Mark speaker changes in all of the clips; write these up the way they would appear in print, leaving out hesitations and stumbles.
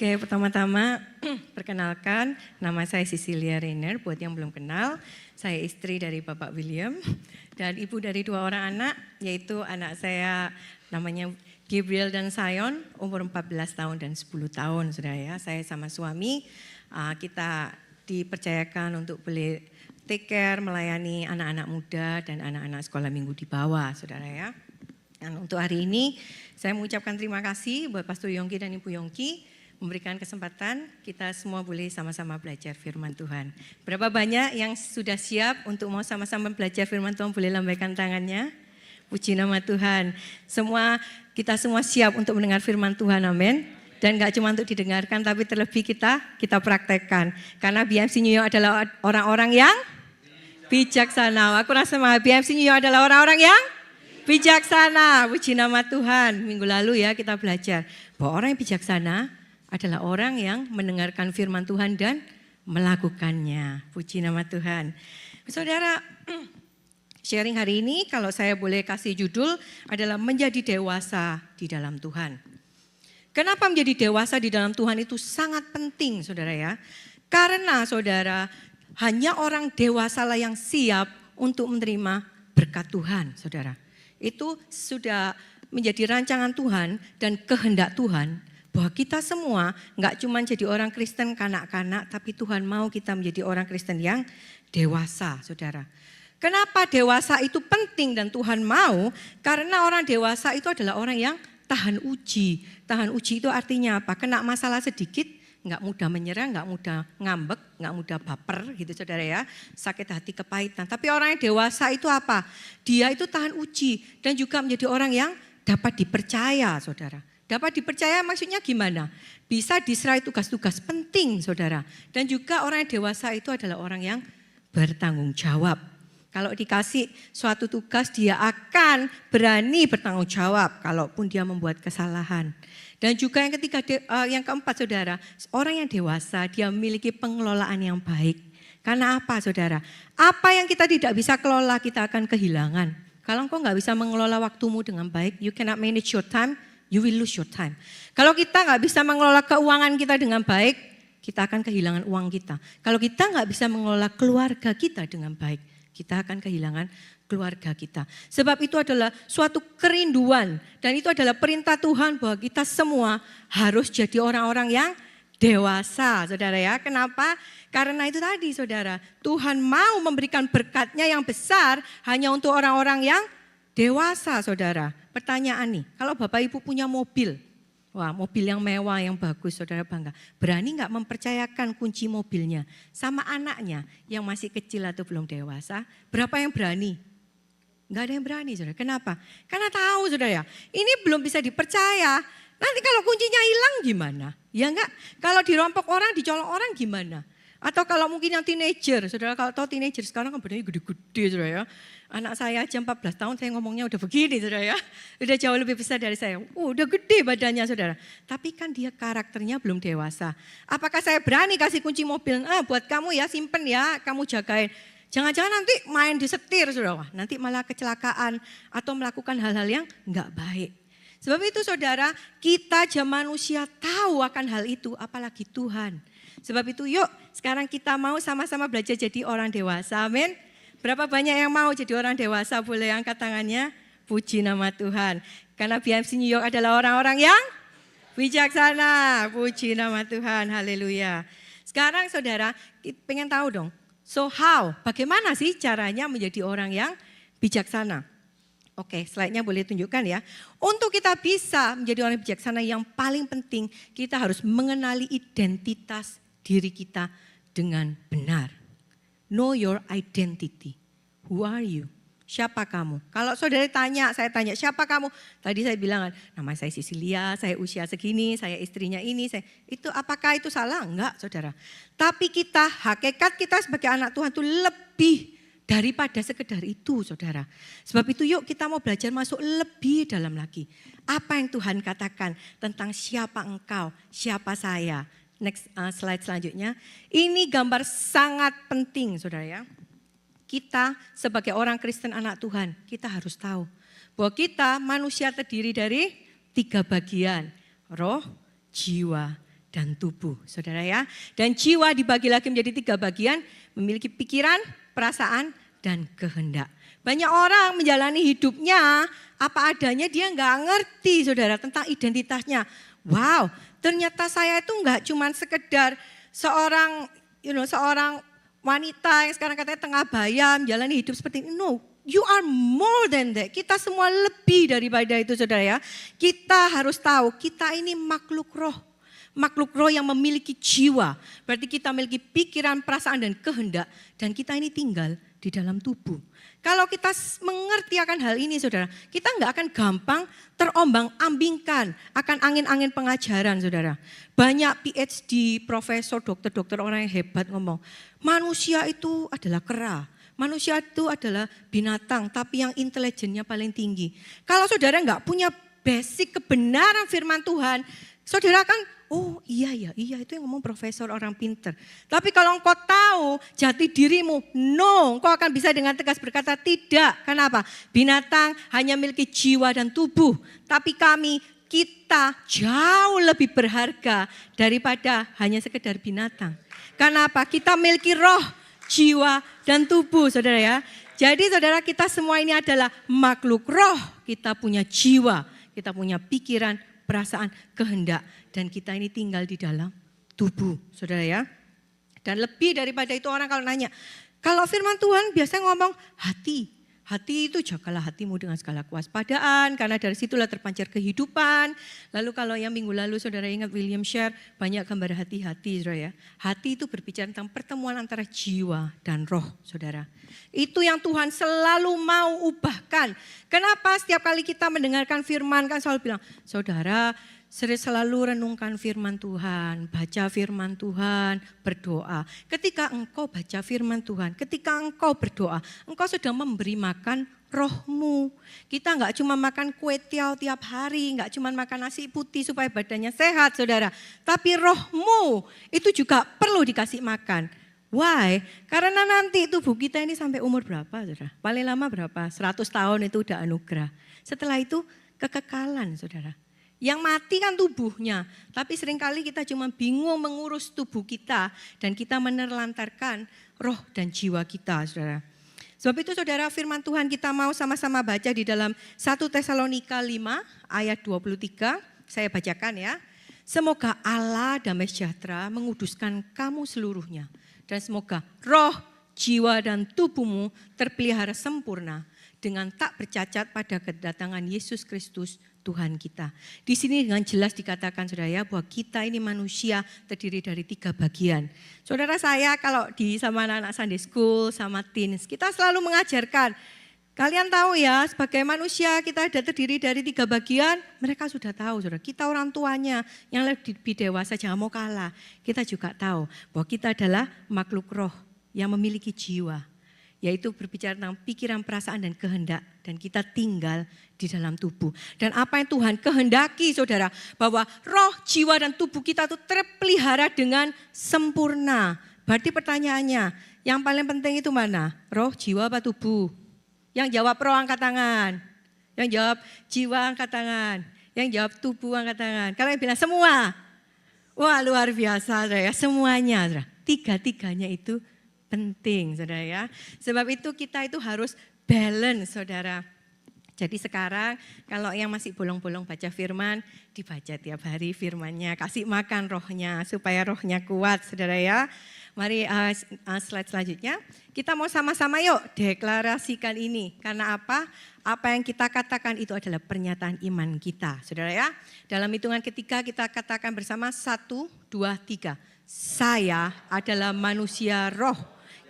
Speaker 1: Oke, pertama-tama perkenalkan, nama saya Cecilia Rainer. Buat yang belum kenal, saya istri dari Bapak William dan ibu dari 2 orang anak, yaitu anak saya namanya Gabriel dan Sion, umur 14 tahun dan 10 tahun, saudara ya. Saya sama suami, kita dipercayakan untuk boleh take care, melayani anak-anak muda dan anak-anak sekolah minggu di bawah, saudara ya. Dan untuk hari ini, saya mengucapkan terima kasih buat Pastor Yongki dan Ibu Yongki, memberikan kesempatan kita semua boleh sama-sama belajar firman Tuhan. Berapa banyak yang sudah siap untuk mau sama-sama belajar firman Tuhan, boleh lambaikan tangannya. Puji nama Tuhan. Kita semua siap untuk mendengar firman Tuhan, amin. Dan gak cuma untuk didengarkan, tapi terlebih kita praktekkan. Karena BMC New York adalah orang-orang yang bijaksana. Aku rasa BMC New York adalah orang-orang yang bijaksana. Puji nama Tuhan. Minggu lalu ya kita belajar bahwa orang yang bijaksana adalah orang yang mendengarkan firman Tuhan dan melakukannya. Puji nama Tuhan. Saudara, sharing hari ini kalau saya boleh kasih judul adalah menjadi dewasa di dalam Tuhan. Kenapa menjadi dewasa di dalam Tuhan itu sangat penting, saudara ya? Karena saudara, hanya orang dewasalah yang siap untuk menerima berkat Tuhan, saudara. Itu sudah menjadi rancangan Tuhan dan kehendak Tuhan. Bahwa kita semua enggak cuma jadi orang Kristen kanak-kanak, tapi Tuhan mau kita menjadi orang Kristen yang dewasa, saudara. Kenapa dewasa itu penting dan Tuhan mau? Karena orang dewasa itu adalah orang yang tahan uji. Tahan uji itu artinya apa? Kena masalah sedikit, enggak mudah menyerah, enggak mudah ngambek, enggak mudah baper gitu saudara ya. Sakit hati, kepahitan. Tapi orang yang dewasa itu apa? Dia itu tahan uji dan juga menjadi orang yang dapat dipercaya, saudara. Dapat dipercaya maksudnya gimana? Bisa diserai tugas-tugas penting, saudara. Dan juga orang yang dewasa itu adalah orang yang bertanggung jawab. Kalau dikasih suatu tugas, dia akan berani bertanggung jawab kalaupun dia membuat kesalahan. Dan juga yang ketiga, yang keempat, saudara, orang yang dewasa dia memiliki pengelolaan yang baik. Karena apa, saudara? Apa yang kita tidak bisa kelola, kita akan kehilangan. Kalau engkau nggak bisa mengelola waktumu dengan baik, you cannot manage your time, you will lose your time. Kalau kita nggak bisa mengelola keuangan kita dengan baik, kita akan kehilangan uang kita. Kalau kita nggak bisa mengelola keluarga kita dengan baik, kita akan kehilangan keluarga kita. Sebab itu adalah suatu kerinduan dan itu adalah perintah Tuhan bahwa kita semua harus jadi orang-orang yang dewasa, saudara ya. Kenapa? Karena itu tadi, saudara, Tuhan mau memberikan berkat-Nya yang besar hanya untuk orang-orang yang dewasa, saudara. Pertanyaan nih, kalau Bapak Ibu punya mobil, wah mobil yang mewah, yang bagus, saudara bangga. Berani gak mempercayakan kunci mobilnya sama anaknya yang masih kecil atau belum dewasa? Berapa yang berani? Gak ada yang berani, saudara. Kenapa? Karena tahu, saudara ya, ini belum bisa dipercaya. Nanti kalau kuncinya hilang gimana? Ya enggak? Kalau dirampok orang, dicolong orang gimana? Atau kalau mungkin yang teenager, saudara kalau tahu teenager sekarang kan badannya gede-gede, saudara ya. Anak saya aja 14 tahun saya ngomongnya udah begini, saudara ya. Udah jauh lebih besar dari saya. Udah gede badannya, saudara. Tapi kan dia karakternya belum dewasa. Apakah saya berani kasih kunci mobil? Buat kamu ya, simpen ya, kamu jagain. Jangan-jangan nanti main disetir, saudara. Wah, nanti malah kecelakaan atau melakukan hal-hal yang enggak baik. Sebab itu, saudara, kita aja manusia tahu akan hal itu, apalagi Tuhan. Sebab itu yuk sekarang kita mau sama-sama belajar jadi orang dewasa, amin. Berapa banyak yang mau jadi orang dewasa, boleh angkat tangannya. Puji nama Tuhan. Karena BMC New York adalah orang-orang yang bijaksana. Puji nama Tuhan, haleluya. Sekarang saudara, kita pengen tahu dong. So how? Bagaimana sih caranya menjadi orang yang bijaksana? Oke, slide-nya boleh tunjukkan ya. Untuk kita bisa menjadi orang bijaksana yang paling penting, kita harus mengenali identitas diri kita dengan benar. Know your identity. Who are you? Siapa kamu? Kalau saudara tanya, saya tanya, siapa kamu? Tadi saya bilang, nama saya Cecilia, saya usia segini, saya istrinya ini. Apakah itu salah? Enggak, saudara. Tapi hakikat kita sebagai anak Tuhan itu lebih daripada sekedar itu, saudara. Sebab itu yuk kita mau belajar masuk lebih dalam lagi. Apa yang Tuhan katakan tentang siapa engkau, siapa saya. Next slide selanjutnya. Ini gambar sangat penting, saudara ya. Kita sebagai orang Kristen anak Tuhan, kita harus tahu bahwa kita manusia terdiri dari 3 bagian. Roh, jiwa, dan tubuh, saudara ya. Dan jiwa dibagi lagi menjadi 3 bagian, memiliki pikiran, perasaan, dan kehendak. Banyak orang menjalani hidupnya apa adanya, dia nggak ngerti saudara tentang identitasnya. Wow, ternyata saya itu nggak cuma sekedar seorang wanita yang sekarang katanya tengah bayam, menjalani hidup seperti ini. No, you are more than that. Kita semua lebih daripada itu saudara ya. Kita harus tahu kita ini makhluk roh. Makhluk roh yang memiliki jiwa. Berarti kita memiliki pikiran, perasaan, dan kehendak. Dan kita ini tinggal di dalam tubuh. Kalau kita mengerti akan hal ini saudara, kita nggak akan gampang terombang-ambingkan akan angin-angin pengajaran saudara. Banyak PhD, profesor, dokter-dokter, orang yang hebat ngomong, manusia itu adalah kera. Manusia itu adalah binatang, tapi yang intelijennya paling tinggi. Kalau saudara nggak punya basic kebenaran firman Tuhan, saudara kan, oh iya itu yang ngomong profesor orang pinter. Tapi kalau engkau tahu jati dirimu, no, engkau akan bisa dengan tegas berkata tidak. Kenapa? Binatang hanya memiliki jiwa dan tubuh. Tapi kita jauh lebih berharga daripada hanya sekedar binatang. Kenapa? Kita memiliki roh, jiwa, dan tubuh saudara ya. Jadi saudara kita semua ini adalah makhluk roh. Kita punya jiwa, kita punya pikiran, perasaan, kehendak. Dan kita ini tinggal di dalam tubuh, saudara ya. Dan lebih daripada itu orang kalau nanya, kalau firman Tuhan biasanya ngomong hati. Hati itu jagalah hatimu dengan segala kewaspadaan, karena dari situlah terpancar kehidupan. Lalu kalau yang minggu lalu saudara ingat William share, banyak gambar hati-hati saudara ya. Hati itu berbicara tentang pertemuan antara jiwa dan roh saudara. Itu yang Tuhan selalu mau ubahkan. Kenapa setiap kali kita mendengarkan firman kan selalu bilang, saudara selalu renungkan firman Tuhan, baca firman Tuhan, berdoa. Ketika engkau baca firman Tuhan, ketika engkau berdoa, engkau sudah memberi makan rohmu. Kita enggak cuma makan kue tiaw tiap hari, enggak cuma makan nasi putih supaya badannya sehat saudara. Tapi rohmu itu juga perlu dikasih makan. Why? Karena nanti tubuh kita ini sampai umur berapa saudara? Paling lama berapa? 100 tahun itu udah anugerah. Setelah itu kekekalan saudara. Yang mati kan tubuhnya, tapi seringkali kita cuma bingung mengurus tubuh kita dan kita menelantarkan roh dan jiwa kita, saudara. Sebab itu saudara firman Tuhan kita mau sama-sama baca di dalam 1 Tesalonika 5 ayat 23, saya bacakan ya. Semoga Allah damai sejahtera menguduskan kamu seluruhnya dan semoga roh, jiwa dan tubuhmu terpelihara sempurna dengan tak bercacat pada kedatangan Yesus Kristus Tuhan kita. Di sini dengan jelas dikatakan saudara ya bahwa kita ini manusia terdiri dari 3 bagian. Saudara saya kalau sama anak-anak Sunday School sama teens kita selalu mengajarkan. Kalian tahu ya sebagai manusia kita ada terdiri dari 3 bagian. Mereka sudah tahu saudara. Kita orang tuanya yang lebih dewasa jangan mau kalah. Kita juga tahu bahwa kita adalah makhluk roh yang memiliki jiwa. Yaitu berbicara tentang pikiran, perasaan, dan kehendak. Dan kita tinggal di dalam tubuh. Dan apa yang Tuhan kehendaki saudara, bahwa roh, jiwa, dan tubuh kita itu terpelihara dengan sempurna. Berarti pertanyaannya, yang paling penting itu mana? Roh, jiwa, apa tubuh? Yang jawab roh angkat tangan. Yang jawab jiwa angkat tangan. Yang jawab tubuh angkat tangan. Kalau yang bilang semua. Wah luar biasa saudara ya, semuanya saudara. 3-3-nya itu penting saudara ya. Sebab itu kita itu harus balance saudara. Jadi sekarang kalau yang masih bolong-bolong baca firman, dibaca tiap hari firmannya. Kasih makan rohnya supaya rohnya kuat saudara ya. Mari slide selanjutnya. Kita mau sama-sama yuk deklarasikan ini. Karena apa? Apa yang kita katakan itu adalah pernyataan iman kita saudara ya. Dalam hitungan ketiga kita katakan bersama 1, 2, 3. Saya adalah manusia roh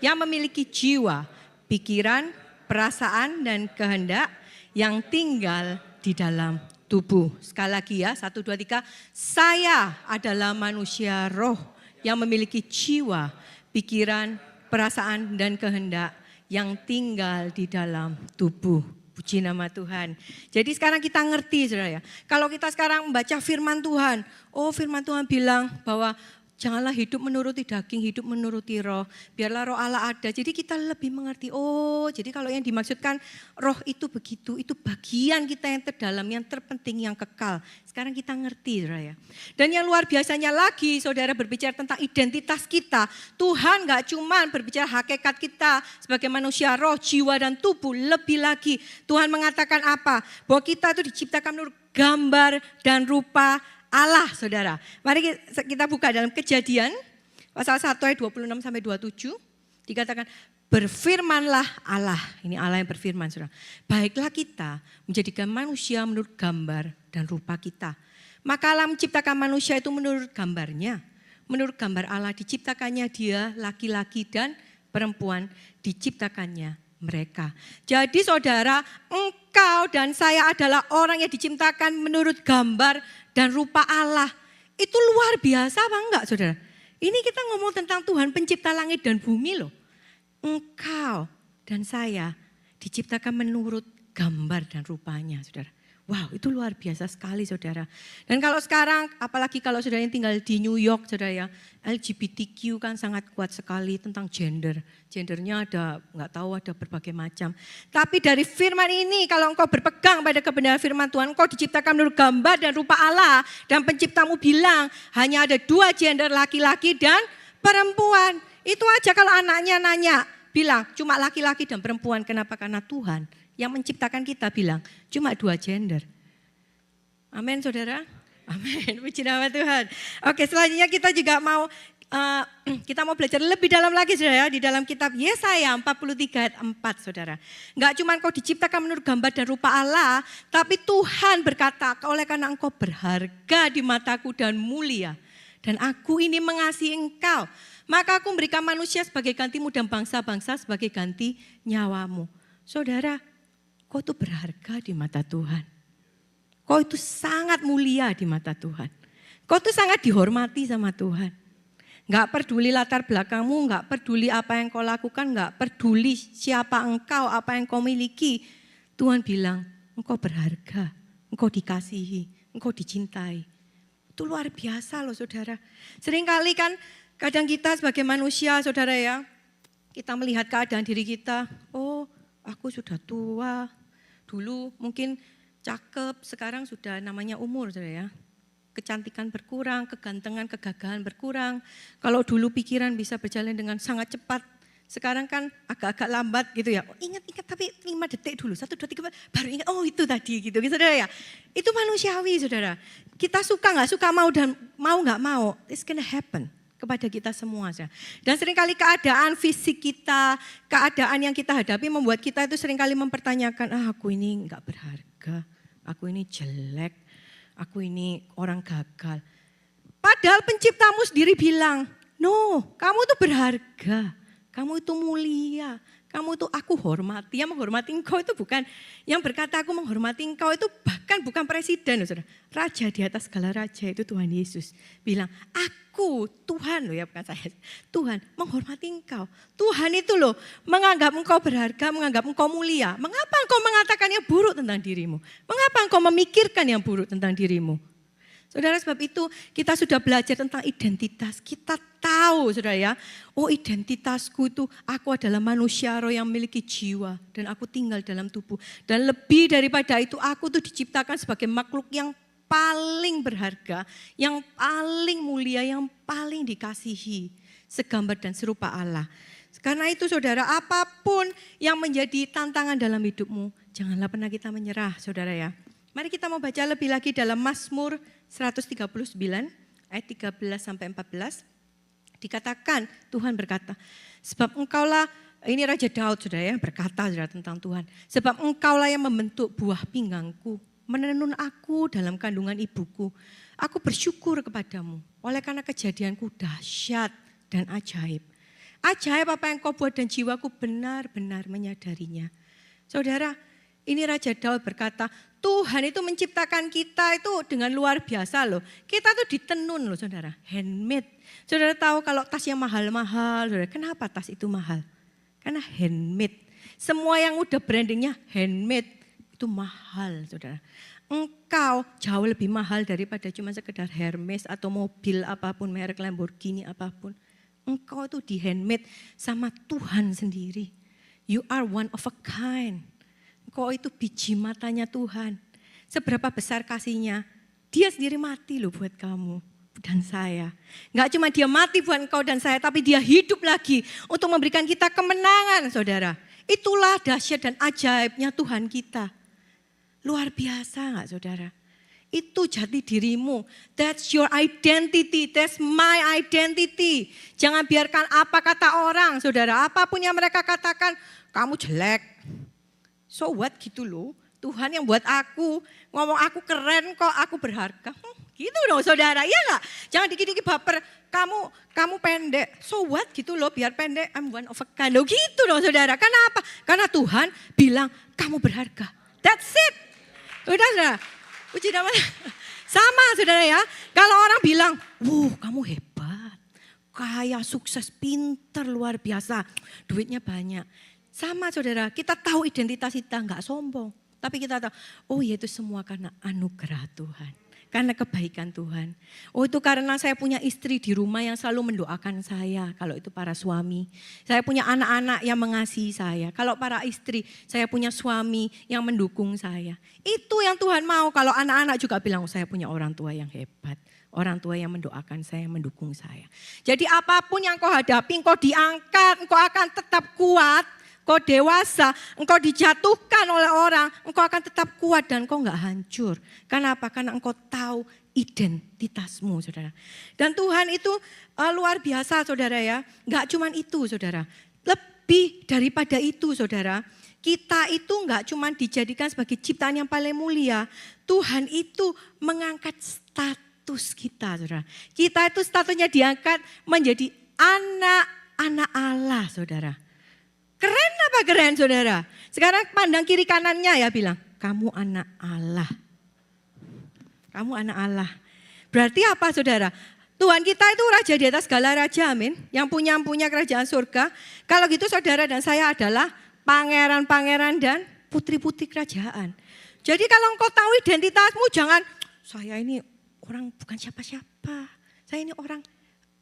Speaker 1: yang memiliki jiwa, pikiran, perasaan, dan kehendak yang tinggal di dalam tubuh. Sekali lagi ya, 1, 2, 3. Saya adalah manusia roh yang memiliki jiwa, pikiran, perasaan, dan kehendak yang tinggal di dalam tubuh. Puji nama Tuhan. Jadi sekarang kita ngerti saudara ya. Kalau kita sekarang membaca firman Tuhan, oh firman Tuhan bilang bahwa Janganlah hidup menuruti daging, hidup menuruti roh. Biarlah roh Allah ada. Jadi kita lebih mengerti, oh jadi kalau yang dimaksudkan roh itu begitu, itu bagian kita yang terdalam, yang terpenting, yang kekal. Sekarang kita ngerti, saudara ya. Dan yang luar biasanya lagi, saudara berbicara tentang identitas kita. Tuhan gak cuma berbicara hakikat kita sebagai manusia, roh, jiwa, dan tubuh. Lebih lagi, Tuhan mengatakan apa? Bahwa kita itu diciptakan menurut gambar dan rupa Allah, saudara. Mari kita buka dalam Kejadian pasal 1 ayat 26 sampai 27. Dikatakan, berfirmanlah Allah. Ini Allah yang berfirman, saudara. Baiklah kita menjadikan manusia menurut gambar dan rupa kita. Maka Allah menciptakan manusia itu menurut gambarnya. Menurut gambar Allah diciptakannya dia, laki-laki dan perempuan diciptakannya mereka. Jadi saudara, engkau dan saya adalah orang yang diciptakan menurut gambar dan rupa Allah. Itu luar biasa apa enggak, saudara? Ini kita ngomong tentang Tuhan pencipta langit dan bumi loh. Engkau dan saya diciptakan menurut gambar dan rupanya, saudara. Wow, itu luar biasa sekali, saudara. Dan kalau sekarang, apalagi kalau saudara yang tinggal di New York, saudara ya, LGBTQ kan sangat kuat sekali tentang gender. Gendernya ada, nggak tahu ada berbagai macam. Tapi dari firman ini, kalau engkau berpegang pada kebenaran firman Tuhan, engkau diciptakan menurut gambar dan rupa Allah. Dan penciptamu bilang, hanya ada 2 gender, laki-laki dan perempuan. Itu aja kalau anaknya nanya, bilang cuma laki-laki dan perempuan. Kenapa? Karena Tuhan yang menciptakan kita bilang cuma 2 gender. Amin, saudara. Amin. Puji nama Tuhan. Oke, selanjutnya kita juga mau belajar lebih dalam lagi, saudara, di dalam kitab Yesaya 43 ayat 4, saudara. Enggak cuma engkau diciptakan menurut gambar dan rupa Allah, tapi Tuhan berkata, oleh karena engkau berharga di mataku dan mulia, dan aku ini mengasihi engkau, maka aku memberikan manusia sebagai gantimu dan bangsa-bangsa sebagai ganti nyawamu. Saudara, kau itu berharga di mata Tuhan. Kau itu sangat mulia di mata Tuhan. Kau itu sangat dihormati sama Tuhan. Enggak peduli latar belakangmu, enggak peduli apa yang kau lakukan, enggak peduli siapa engkau, apa yang kau miliki. Tuhan bilang, engkau berharga, engkau dikasihi, engkau dicintai. Itu luar biasa loh, saudara. Seringkali kan kadang kita sebagai manusia, saudara ya, kita melihat keadaan diri kita, oh aku sudah tua, dulu mungkin cakep, sekarang sudah namanya umur, saudara ya. Kecantikan berkurang, kegantengan, kegagahan berkurang. Kalau dulu pikiran bisa berjalan dengan sangat cepat, sekarang kan agak-agak lambat gitu ya. Oh, ingat tapi 5 detik dulu, 1, 2, 3, baru ingat, oh itu tadi gitu, saudara ya. Itu manusiawi, saudara. Kita suka nggak suka, mau dan mau nggak mau, it's gonna happen kepada kita semua. Dan seringkali keadaan fisik kita, keadaan yang kita hadapi membuat kita itu seringkali mempertanyakan, aku ini enggak berharga, aku ini jelek, aku ini orang gagal. Padahal penciptamu sendiri bilang, no, kamu itu berharga, kamu itu mulia, kamu itu aku hormati. Yang menghormati engkau itu bukan, yang berkata aku menghormati engkau itu bahkan bukan presiden, saudara. Raja di atas segala raja itu Tuhan Yesus. Bilang, aku Tuhan loh ya, bukan saya. Tuhan menghormati engkau. Tuhan itu loh menganggap engkau berharga, menganggap engkau mulia. Mengapa engkau mengatakan yang buruk tentang dirimu? Mengapa engkau memikirkan yang buruk tentang dirimu? Saudara, sebab itu kita sudah belajar tentang identitas. Kita tahu, saudara ya, oh identitasku itu aku adalah manusia roh yang memiliki jiwa dan aku tinggal dalam tubuh. Dan lebih daripada itu aku tuh diciptakan sebagai makhluk yang paling berharga, yang paling mulia, yang paling dikasihi, segambar dan serupa Allah. Karena itu saudara, apapun yang menjadi tantangan dalam hidupmu, janganlah pernah kita menyerah, saudara ya. Mari kita mau baca lebih lagi dalam Mazmur 139 ayat 13 sampai 14. Dikatakan, Tuhan berkata, sebab engkaulah, ini Raja Daud saudara ya, berkata saudara tentang Tuhan. Sebab engkaulah yang membentuk buah pinggangku, menenun aku dalam kandungan ibuku. Aku bersyukur kepadamu, oleh karena kejadianku dahsyat dan ajaib. Ajaib apa yang kau buat dan jiwaku benar-benar menyadarinya. Saudara, ini Raja Daud berkata, Tuhan itu menciptakan kita itu dengan luar biasa loh. Kita tuh ditenun loh saudara, handmade. Saudara tahu kalau tas yang mahal-mahal, saudara, kenapa tas itu mahal? Karena handmade. Semua yang udah brandingnya handmade, itu mahal, saudara. Engkau jauh lebih mahal daripada cuma sekedar Hermes atau mobil apapun, merek Lamborghini apapun. Engkau itu di handmade sama Tuhan sendiri. You are one of a kind. Engkau itu biji matanya Tuhan. Seberapa besar kasihnya, dia sendiri mati loh buat kamu dan saya. Enggak cuma dia mati buat engkau dan saya, tapi dia hidup lagi untuk memberikan kita kemenangan, saudara. Itulah dahsyat dan ajaibnya Tuhan kita. Luar biasa enggak, saudara? Itu jati dirimu. That's your identity. That's my identity. Jangan biarkan apa kata orang, saudara. Apapun yang mereka katakan, kamu jelek. So what gitu loh. Tuhan yang buat aku, ngomong aku keren kok, aku berharga. Gitu dong saudara, iya gak? Jangan dikit-dikit baper, kamu pendek. So what gitu loh, biar pendek, I'm one of a kind. Loh gitu dong saudara, kenapa? Karena Tuhan bilang kamu berharga. That's it. Udah saudara, puji nama. Sama saudara ya, kalau orang bilang, kamu hebat, kaya, sukses, pinter, luar biasa, duitnya banyak. Sama saudara, kita tahu identitas kita, gak sombong. Tapi kita tahu, ya itu semua karena anugerah Tuhan. Karena kebaikan Tuhan. Itu karena saya punya istri di rumah yang selalu mendoakan saya. Kalau itu para suami. Saya punya anak-anak yang mengasihi saya. Kalau para istri, saya punya suami yang mendukung saya. Itu yang Tuhan mau. Kalau anak-anak juga bilang, saya punya orang tua yang hebat. Orang tua yang mendoakan saya, mendukung saya. Jadi apapun yang kau hadapi, kau diangkat, kau akan tetap kuat. Kau dewasa, engkau dijatuhkan oleh orang, engkau akan tetap kuat dan engkau enggak hancur. Kenapa? Karena engkau tahu identitasmu, saudara. Dan Tuhan itu luar biasa, saudara ya. Enggak cuma itu, saudara. Lebih daripada itu, saudara. Kita itu enggak cuma dijadikan sebagai ciptaan yang paling mulia. Tuhan itu mengangkat status kita, saudara. Kita itu statusnya diangkat menjadi anak-anak Allah, saudara. Keren apa keren saudara? Sekarang pandang kiri kanannya ya bilang, kamu anak Allah. Kamu anak Allah. Berarti apa saudara? Tuhan kita itu raja di atas segala raja, amin. Yang punya kerajaan surga. Kalau gitu saudara dan saya adalah pangeran-pangeran dan putri-putri kerajaan. Jadi kalau engkau tahu identitasmu jangan, saya ini orang bukan siapa-siapa. Saya ini orang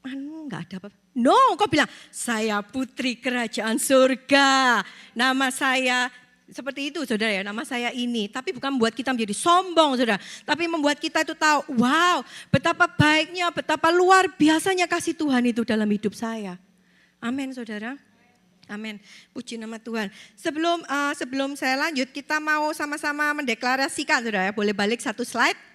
Speaker 1: enggak ada apa-apa. No, kau bilang, saya putri kerajaan surga. Nama saya, seperti itu saudara ya, nama saya ini. Tapi bukan membuat kita menjadi sombong saudara. Tapi membuat kita itu tahu, wow betapa baiknya, betapa luar biasanya kasih Tuhan itu dalam hidup saya. Amin saudara. Amin. Puji nama Tuhan. Sebelum saya lanjut, kita mau sama-sama mendeklarasikan saudara ya. Boleh balik satu slide.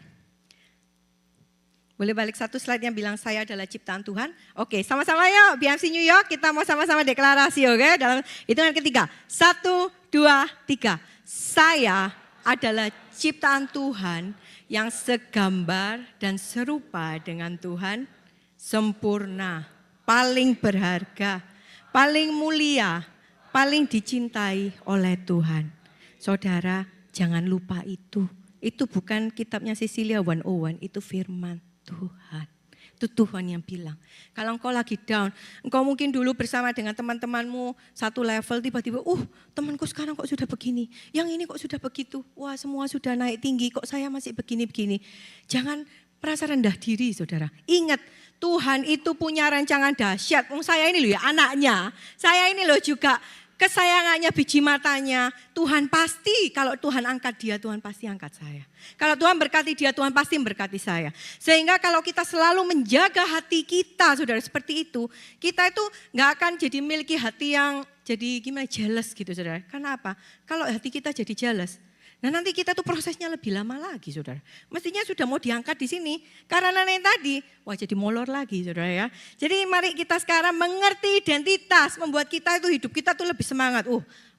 Speaker 1: Boleh balik satu slide yang bilang saya adalah ciptaan Tuhan. Oke, sama-sama yuk BMC New York kita mau sama-sama deklarasi, oke? Dalam hitungan ketiga. 1, 2, 3. Saya adalah ciptaan Tuhan yang segambar dan serupa dengan Tuhan, sempurna, paling berharga, paling mulia, paling dicintai oleh Tuhan. Saudara, jangan lupa itu. Itu bukan kitabnya Sisilia 101, itu firman Tuhan. Itu Tuhan yang bilang. Kalau engkau lagi down, engkau mungkin dulu bersama dengan teman-temanmu satu level, tiba-tiba, temanku sekarang kok sudah begini, yang ini kok sudah begitu, wah semua sudah naik tinggi, kok saya masih begini-begini. Jangan merasa rendah diri saudara. Ingat, Tuhan itu punya rancangan dahsyat. Saya ini loh ya anaknya, saya ini loh juga kesayangannya, biji matanya. Tuhan pasti, kalau Tuhan angkat dia, Tuhan pasti angkat saya. Kalau Tuhan berkati dia, Tuhan pasti memberkati saya. Sehingga kalau kita selalu menjaga hati kita, saudara, seperti itu, kita itu gak akan jadi miliki hati yang jadi gimana, jealous gitu, saudara. Karena apa? Kalau hati kita jadi jealous, nah nanti kita tuh prosesnya lebih lama lagi, saudara. Mestinya sudah mau diangkat di sini, karena yang tadi, wah jadi molor lagi, saudara ya. Jadi mari kita sekarang mengerti identitas, membuat kita itu hidup kita tuh lebih semangat.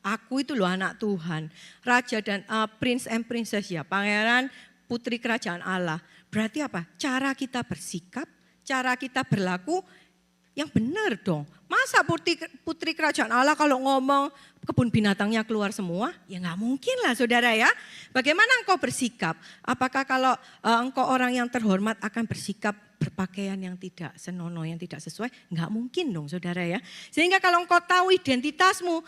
Speaker 1: Aku itu loh anak Tuhan, raja dan prince and princess ya, pangeran putri kerajaan Allah. Berarti apa? Cara kita bersikap, cara kita berlaku yang benar dong. Masa putri kerajaan Allah kalau ngomong kebun binatangnya keluar semua? Ya nggak mungkin lah saudara ya. Bagaimana engkau bersikap? Apakah kalau engkau orang yang terhormat akan bersikap berpakaian yang tidak senonoh, yang tidak sesuai? Nggak mungkin dong saudara ya. Sehingga kalau engkau tahu identitasmu,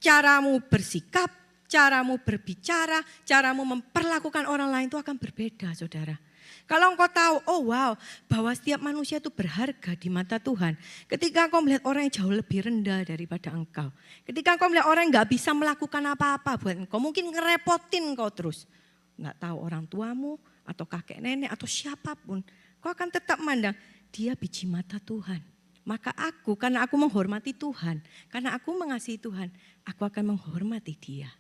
Speaker 1: caramu bersikap, caramu berbicara, caramu memperlakukan orang lain itu akan berbeda, saudara. Kalau engkau tahu, oh wow, bahwa setiap manusia itu berharga di mata Tuhan. Ketika engkau melihat orang yang jauh lebih rendah daripada engkau. Ketika engkau melihat orang yang gak bisa melakukan apa-apa buat engkau. Mungkin ngerepotin engkau terus. Gak tahu orang tuamu atau kakek nenek atau siapapun. Kau akan tetap memandang, dia biji mata Tuhan. Maka aku, karena aku menghormati Tuhan. Karena aku mengasihi Tuhan, aku akan menghormati dia.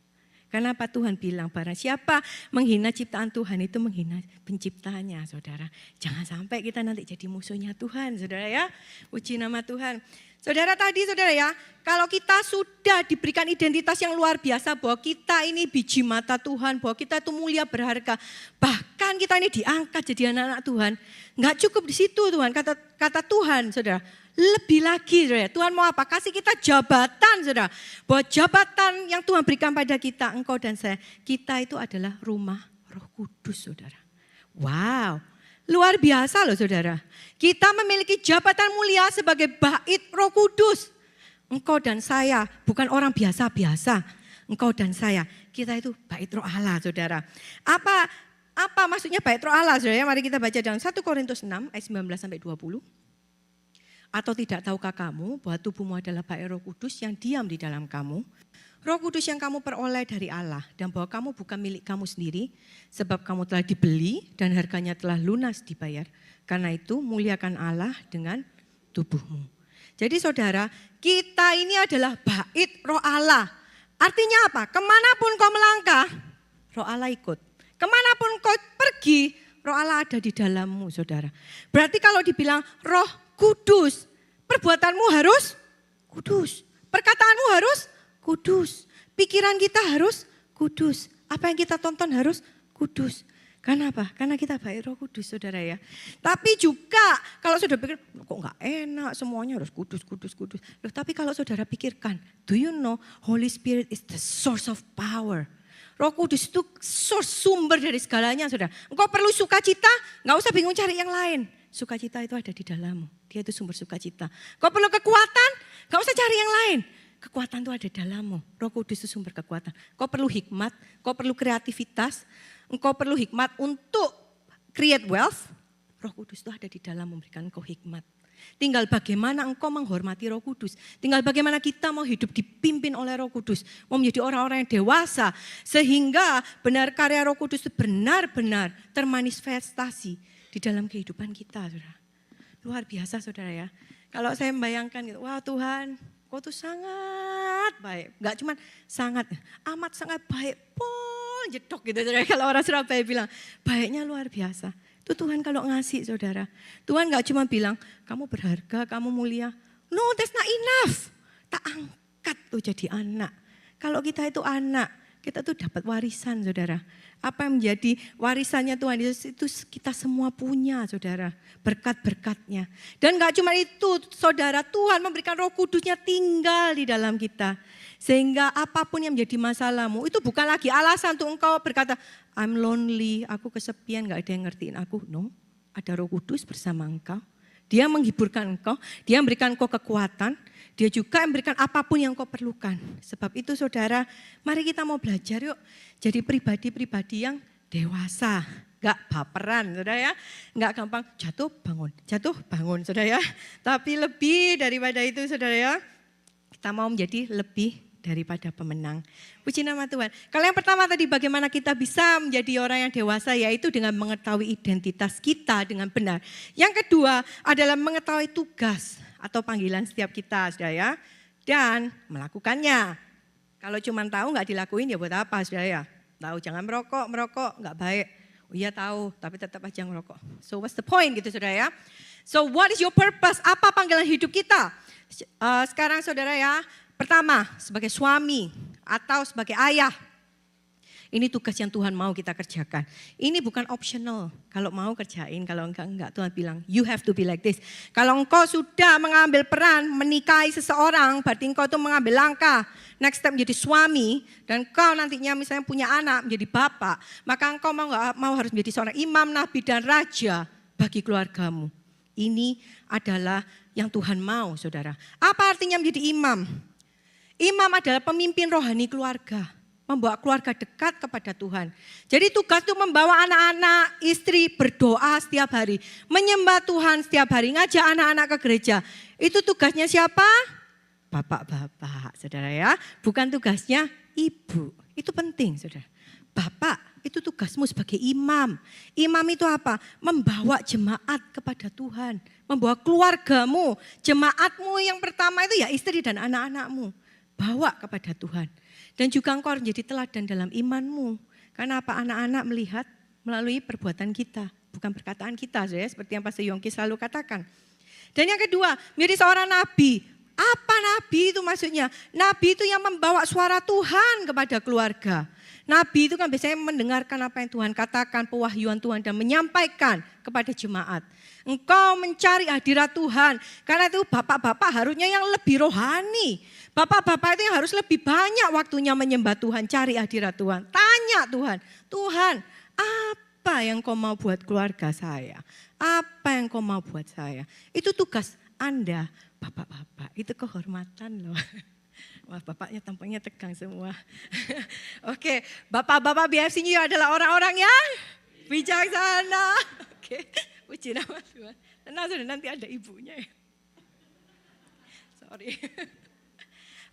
Speaker 1: Karena apa Tuhan bilang, barang siapa menghina ciptaan Tuhan itu menghina penciptanya, saudara. Jangan sampai kita nanti jadi musuhnya Tuhan, saudara ya. Puji nama Tuhan. Saudara tadi, saudara ya, kalau kita sudah diberikan identitas yang luar biasa bahwa kita ini biji mata Tuhan, bahwa kita itu mulia berharga. Bahkan kita ini diangkat jadi anak-anak Tuhan. Enggak cukup di situ Tuhan, kata Tuhan, saudara. Lebih lagi, saudara. Tuhan mau apa? Kasih kita jabatan, saudara. Bahwa jabatan yang Tuhan berikan pada kita, engkau dan saya. Kita itu adalah rumah Roh Kudus, saudara. Wow, luar biasa loh, saudara. Kita memiliki jabatan mulia sebagai bait Roh Kudus. Engkau dan saya bukan orang biasa-biasa. Engkau dan saya, kita itu bait Roh Allah, saudara. Apa maksudnya bait Roh Allah, saudara? Mari kita baca dalam 1 Korintus 6 ayat 19-20. Atau tidak tahukah kamu bahwa tubuhmu adalah bait Roh Kudus yang diam di dalam kamu? Roh Kudus yang kamu peroleh dari Allah dan bahwa kamu bukan milik kamu sendiri sebab kamu telah dibeli dan harganya telah lunas dibayar. Karena itu muliakan Allah dengan tubuhmu. Jadi saudara, kita ini adalah bait Roh Allah. Artinya apa? Kemanapun kau melangkah, Roh Allah ikut. Kemanapun kau pergi, Roh Allah ada di dalammu, saudara. Berarti kalau dibilang Roh Kudus, perbuatanmu harus kudus, perkataanmu harus kudus, pikiran kita harus kudus, apa yang kita tonton harus kudus. Kenapa? Karena kita bait Roh Kudus, saudara ya. Tapi juga kalau saudara pikir, kok gak enak semuanya harus kudus. Loh, tapi kalau saudara pikirkan, do you know Holy Spirit is the source of power. Roh Kudus itu source, sumber dari segalanya, saudara. Engkau perlu sukacita, gak usah bingung cari yang lain. Sukacita itu ada di dalammu. Dia itu sumber sukacita. Kau perlu kekuatan, gak usah cari yang lain. Kekuatan itu ada di dalammu. Roh Kudus itu sumber kekuatan. Kau perlu hikmat, kau perlu kreativitas. Engkau perlu hikmat untuk create wealth. Roh Kudus itu ada di dalam memberikan engkau hikmat. Tinggal bagaimana engkau menghormati Roh Kudus. Tinggal bagaimana kita mau hidup dipimpin oleh Roh Kudus. Mau menjadi orang-orang yang dewasa. Sehingga benar karya Roh Kudus itu benar-benar termanifestasi di dalam kehidupan kita, saudara. Luar biasa, saudara ya. Kalau saya membayangkan gitu, wah Tuhan, kau tuh sangat baik. Enggak cuma sangat, amat sangat baik. Pol jedok gitu, saudara. Kalau orang Surabaya bilang, baiknya luar biasa. Itu Tuhan kalau ngasih, saudara. Tuhan enggak cuma bilang, kamu berharga, kamu mulia. No, that's not enough. Tak angkat tuh jadi anak. Kalau kita itu anak, kita tuh dapat warisan, saudara. Apa yang menjadi warisannya Tuhan Yesus itu kita semua punya, saudara. Berkat-berkatnya. Dan gak cuma itu, saudara, Tuhan memberikan Roh Kudusnya tinggal di dalam kita. Sehingga apapun yang menjadi masalahmu, itu bukan lagi alasan untuk engkau berkata, I'm lonely, aku kesepian, gak ada yang ngertiin aku. No, ada Roh Kudus bersama engkau. Dia menghiburkan engkau, dia memberikan engkau kekuatan. Dia juga memberikan apapun yang kau perlukan. Sebab itu saudara, mari kita mau belajar yuk. Jadi pribadi-pribadi yang dewasa. Enggak baperan, saudara ya. Enggak gampang jatuh bangun, saudara ya. Tapi lebih daripada itu, saudara ya. Kita mau menjadi lebih daripada pemenang. Puji nama Tuhan. Kalau yang pertama tadi bagaimana kita bisa menjadi orang yang dewasa, yaitu dengan mengetahui identitas kita dengan benar. Yang kedua adalah mengetahui tugas atau panggilan setiap kita, saudara ya. Dan melakukannya. Kalau cuma tahu nggak dilakuin ya buat apa, saudara ya. Tahu jangan merokok nggak baik. Oh iya tahu, tapi tetap aja ngerokok. So what's the point gitu, saudara ya. So what is your purpose? Apa panggilan hidup kita? Sekarang saudara ya, pertama sebagai suami atau sebagai ayah. Ini tugas yang Tuhan mau kita kerjakan. Ini bukan optional. Kalau mau kerjain, kalau enggak Tuhan bilang you have to be like this. Kalau engkau sudah mengambil peran menikahi seseorang, berarti engkau itu mengambil langkah. Next step menjadi suami dan engkau nantinya misalnya punya anak menjadi bapak, maka engkau mau harus menjadi seorang imam, nabi dan raja bagi keluargamu. Ini adalah yang Tuhan mau, saudara. Apa artinya menjadi imam? Imam adalah pemimpin rohani keluarga. membawa keluarga dekat kepada Tuhan. Jadi tugas itu membawa anak-anak, istri berdoa setiap hari, menyembah Tuhan setiap hari, ngajak anak-anak ke gereja. Itu tugasnya siapa? Bapak-bapak, saudara ya. Bukan tugasnya ibu. Itu penting, saudara. Bapak, itu tugasmu sebagai imam. Imam itu apa? Membawa jemaat kepada Tuhan. Membawa keluargamu, jemaatmu yang pertama itu ya istri dan anak-anakmu. Bawa kepada Tuhan. Dan juga engkau harus menjadi teladan dalam imanmu. Karena apa? Anak-anak melihat melalui perbuatan kita. Bukan perkataan kita, ya, seperti yang Pastor Yongki selalu katakan. Dan yang kedua, menjadi seorang nabi. Apa nabi itu maksudnya? Nabi itu yang membawa suara Tuhan kepada keluarga. Nabi itu kan biasanya mendengarkan apa yang Tuhan katakan, pewahyuan Tuhan dan menyampaikan kepada jemaat. Engkau mencari hadirat Tuhan. Karena itu bapak-bapak harusnya yang lebih rohani. Bapak-bapak itu yang harus lebih banyak waktunya menyembah Tuhan, cari hadirat Tuhan. Tanya Tuhan, Tuhan apa yang kau mau buat keluarga saya? Apa yang kau mau buat saya? Itu tugas Anda, bapak-bapak. Itu kehormatan loh. Wah, bapaknya tampaknya tegang semua. Oke, bapak-bapak BFC New adalah orang-orang yang bijaksana. Oke, puji nama Tuhan. Tenang sudah, nanti ada ibunya ya. Sorry.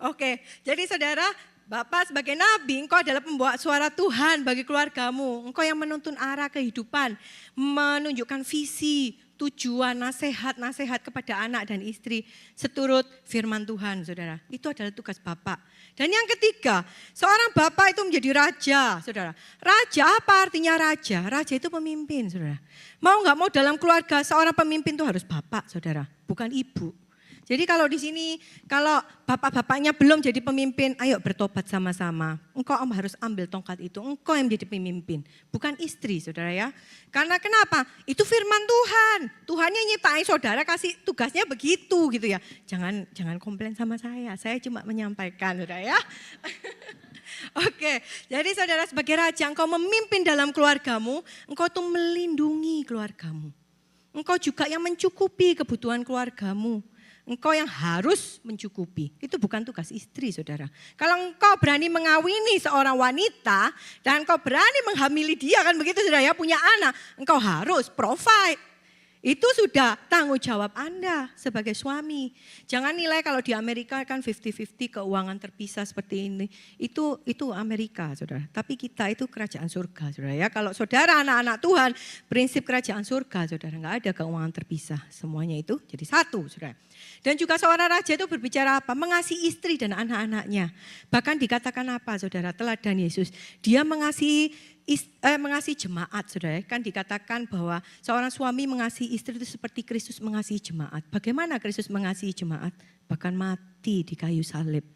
Speaker 1: Oke, jadi saudara, Bapak sebagai nabi, engkau adalah pembawa suara Tuhan bagi keluargamu. Engkau yang menuntun arah kehidupan, menunjukkan visi, tujuan, nasihat-nasihat kepada anak dan istri seturut firman Tuhan, saudara. Itu adalah tugas Bapak. Dan yang ketiga, seorang Bapak itu menjadi raja, saudara. Raja apa artinya raja? Raja itu pemimpin, saudara. Mau nggak mau dalam keluarga seorang pemimpin itu harus Bapak, saudara, bukan ibu. Jadi kalau di sini, kalau bapak-bapaknya belum jadi pemimpin, ayo bertobat sama-sama. Engkau harus ambil tongkat itu, engkau yang menjadi pemimpin. Bukan istri, saudara ya. Karena kenapa? Itu firman Tuhan. Tuhannya nyiptain saudara, kasih tugasnya begitu gitu ya. Jangan komplain sama saya cuma menyampaikan, saudara ya. Oke, jadi saudara sebagai raja, engkau memimpin dalam keluargamu, engkau tuh melindungi keluargamu. Engkau juga yang mencukupi kebutuhan keluargamu. Engkau yang harus mencukupi. Itu bukan tugas istri, saudara. Kalau engkau berani mengawini seorang wanita dan engkau berani menghamili dia, kan begitu saudara ya, punya anak. Engkau harus provide. Itu sudah tanggung jawab Anda sebagai suami. Jangan nilai kalau di Amerika kan 50-50 keuangan terpisah seperti ini. Itu Amerika, saudara. Tapi kita itu kerajaan surga, saudara ya. Kalau saudara anak-anak Tuhan, prinsip kerajaan surga, saudara, enggak ada keuangan terpisah. Semuanya itu jadi satu, saudara. Dan juga seorang raja itu berbicara apa? Mengasihi istri dan anak-anaknya. Bahkan dikatakan apa, saudara? Teladan Yesus. Dia mengasihi jemaat, saudara. Kan dikatakan bahwa seorang suami mengasihi istri itu seperti Kristus mengasihi jemaat. Bagaimana Kristus mengasihi jemaat? Bahkan mati di kayu salib.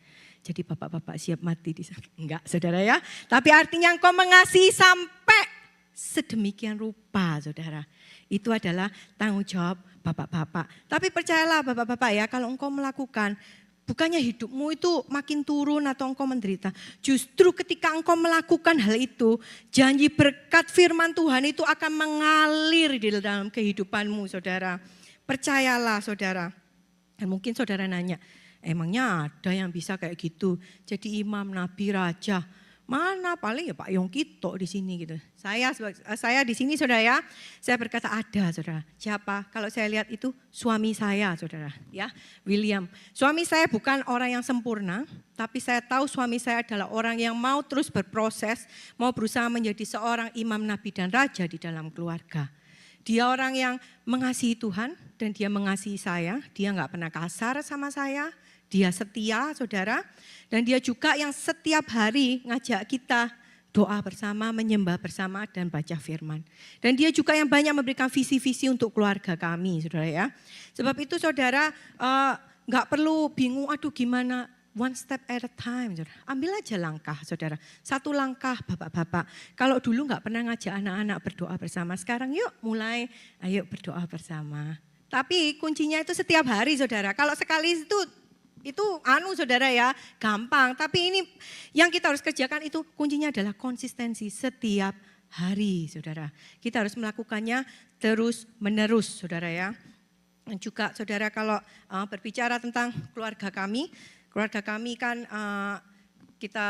Speaker 1: Jadi bapak-bapak siap mati di sana. Enggak, saudara ya. Tapi artinya engkau mengasihi sampai sedemikian rupa, saudara. Itu adalah tanggung jawab bapak-bapak. Tapi percayalah bapak-bapak ya, kalau engkau melakukan, bukannya hidupmu itu makin turun atau engkau menderita. Justru ketika engkau melakukan hal itu, janji berkat firman Tuhan itu akan mengalir di dalam kehidupanmu, saudara. Percayalah, saudara. Dan mungkin saudara nanya, emangnya ada yang bisa kayak gitu? Jadi imam, nabi, raja. Mana paling ya Pak Yongki tok di sini gitu. Saya di sini saudara ya. Saya berkata ada, saudara. Siapa? Kalau saya lihat itu suami saya, saudara, ya, William. Suami saya bukan orang yang sempurna, tapi saya tahu suami saya adalah orang yang mau terus berproses, mau berusaha menjadi seorang imam, nabi dan raja di dalam keluarga. Dia orang yang mengasihi Tuhan dan dia mengasihi saya. Dia enggak pernah kasar sama saya. Dia setia, saudara. Dan dia juga yang setiap hari ngajak kita doa bersama, menyembah bersama dan baca firman. Dan dia juga yang banyak memberikan visi-visi untuk keluarga kami, saudara ya. Sebab itu saudara nggak perlu bingung, aduh gimana, one step at a time, saudara. Ambil aja langkah, saudara. Satu langkah bapak-bapak. Kalau dulu nggak pernah ngajak anak-anak berdoa bersama, sekarang yuk mulai, ayo berdoa bersama. Tapi kuncinya itu setiap hari, saudara. Kalau sekali itu saudara ya, gampang. Tapi ini yang kita harus kerjakan itu kuncinya adalah konsistensi setiap hari, saudara. Kita harus melakukannya terus menerus, saudara ya. Dan juga saudara kalau berbicara tentang keluarga kami kan kita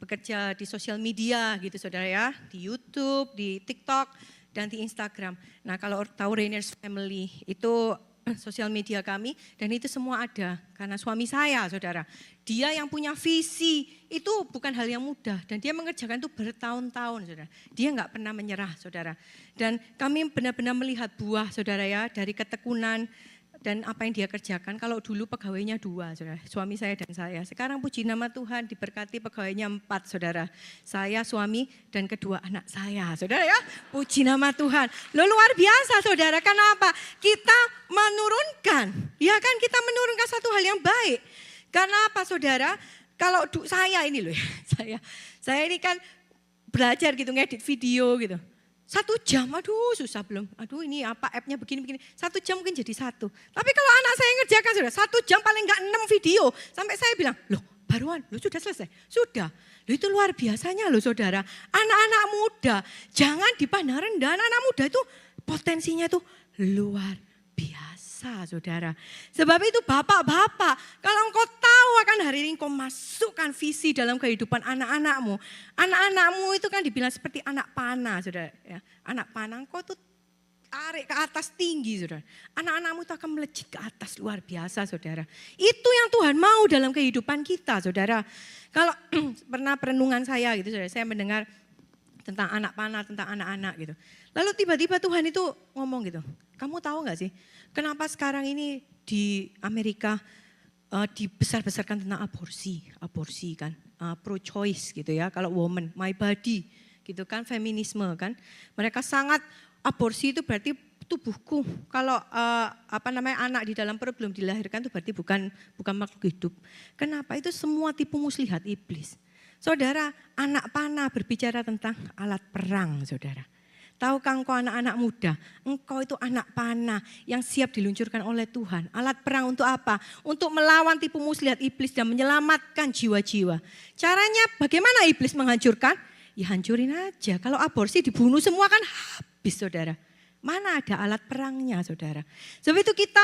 Speaker 1: bekerja di sosial media gitu saudara ya, di YouTube, di TikTok, dan di Instagram. Nah kalau tahu Rainer's Family itu sosial media kami dan itu semua ada karena suami saya saudara. Dia yang punya visi itu bukan hal yang mudah dan dia mengerjakan itu bertahun-tahun saudara. Dia nggak pernah menyerah saudara. Dan kami benar-benar melihat buah saudara ya dari ketekunan dan apa yang dia kerjakan. Kalau dulu pegawainya 2 saudara, suami saya dan saya. Sekarang puji nama Tuhan diberkati pegawainya 4 saudara. Saya, suami dan kedua anak saya saudara ya. Puji nama Tuhan. Loh luar biasa saudara, kenapa? Kita menurunkan, ya kan kita menurunkan satu hal yang baik. Karena apa saudara? Kalau saya ini loh ya, saya ini kan belajar gitu ngedit video gitu. 1 jam, aduh susah belum. Aduh ini apa appnya begini-begini. 1 jam mungkin jadi 1. Tapi kalau anak saya ngerjakan sudah 1 jam paling enggak 6 video. Sampai saya bilang, loh baruan, loh sudah selesai. Sudah, loh itu luar biasanya loh saudara. Anak-anak muda, jangan dipandang rendah. Anak-anak muda itu potensinya itu luar biasa saudara. Sebab itu bapak-bapak, kalau engkau tahu akan hari ini engkau masukkan visi dalam kehidupan anak-anakmu. Anak-anakmu itu kan dibilang seperti anak panah saudara. Ya. Anak panah engkau itu tarik ke atas tinggi saudara. Anak-anakmu itu akan melejit ke atas luar biasa saudara. Itu yang Tuhan mau dalam kehidupan kita saudara. Kalau pernah perenungan saya gitu saudara, saya mendengar tentang anak panah, tentang anak-anak gitu. Lalu tiba-tiba Tuhan itu ngomong gitu, kamu tahu gak sih kenapa sekarang ini di Amerika dibesar-besarkan tentang aborsi kan, pro-choice gitu ya, kalau woman, my body gitu kan, feminisme kan. Mereka sangat, aborsi itu berarti tubuhku, kalau anak di dalam perut belum dilahirkan itu berarti bukan makhluk hidup. Kenapa? Itu semua tipu muslihat iblis. Saudara, anak panah berbicara tentang alat perang, saudara. Tahukah engkau anak-anak muda, engkau itu anak panah yang siap diluncurkan oleh Tuhan. Alat perang untuk apa? Untuk melawan tipu muslihat iblis dan menyelamatkan jiwa-jiwa. Caranya bagaimana iblis menghancurkan? Ya hancurin aja. Kalau aborsi dibunuh semua kan habis saudara. Mana ada alat perangnya saudara. Sebab itu kita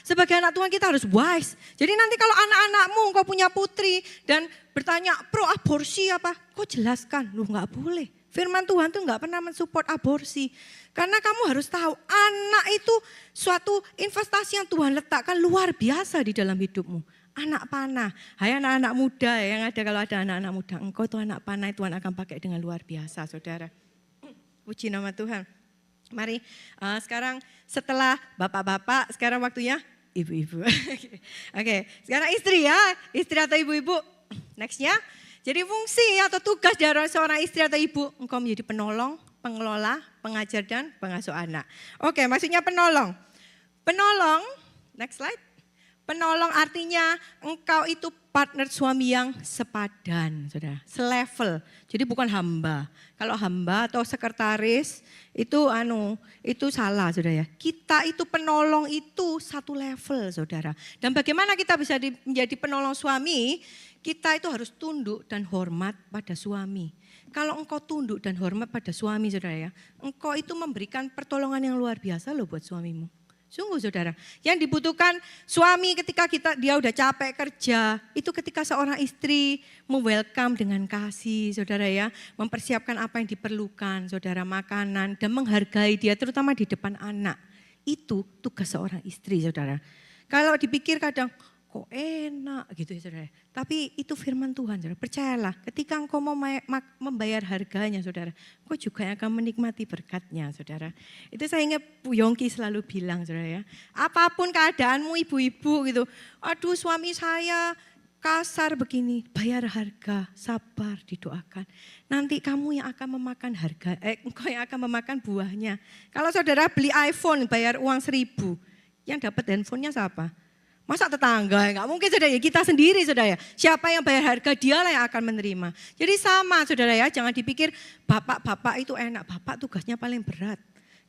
Speaker 1: sebagai anak Tuhan kita harus wise. Jadi nanti kalau anak-anakmu engkau punya putri dan bertanya pro aborsi apa? Kau jelaskan, lu gak boleh. Firman Tuhan tuh gak pernah mensupport aborsi. Karena kamu harus tahu anak itu suatu investasi yang Tuhan letakkan luar biasa di dalam hidupmu. Anak panah, hai anak-anak muda yang ada, kalau ada anak-anak muda, engkau itu anak panah, Tuhan akan pakai dengan luar biasa saudara. Puji nama Tuhan. Mari sekarang setelah bapak-bapak, sekarang waktunya ibu-ibu. Oke, sekarang istri ya, istri atau ibu-ibu. Nextnya, jadi fungsi atau tugas dari seorang istri atau ibu, engkau menjadi penolong, pengelola, pengajar dan pengasuh anak. Oke, maksudnya penolong. Penolong, next slide. Penolong artinya engkau itu partner suami yang sepadan, saudara, selevel. Jadi bukan hamba. Kalau hamba atau sekretaris itu salah, saudara ya. Kita itu penolong itu satu level, saudara. Dan bagaimana kita bisa menjadi penolong suami? Kita itu harus tunduk dan hormat pada suami. Kalau engkau tunduk dan hormat pada suami, saudara ya, engkau itu memberikan pertolongan yang luar biasa loh buat suamimu. Sungguh saudara, yang dibutuhkan suami ketika dia udah capek kerja, itu ketika seorang istri welcome dengan kasih saudara ya, mempersiapkan apa yang diperlukan saudara, makanan dan menghargai dia terutama di depan anak. Itu tugas seorang istri saudara. Kalau dipikir kadang kok enak gitu ya saudara. Tapi itu firman Tuhan saudara. Percayalah ketika engkau mau membayar harganya saudara, engkau juga akan menikmati berkatnya saudara. Itu saya ingat Bu Yongki selalu bilang saudara ya. Apapun keadaanmu ibu-ibu gitu. Aduh suami saya kasar begini, bayar harga, sabar, didoakan. Nanti kamu yang akan memakan engkau yang akan memakan buahnya. Kalau saudara beli iPhone bayar uang 1.000, yang dapat handphonenya siapa? Masa tetangga? Enggak mungkin saudara ya, kita sendiri saudara ya. Siapa yang bayar harga dialah yang akan menerima. Jadi sama saudara ya, jangan dipikir bapak itu enak, bapak tugasnya paling berat.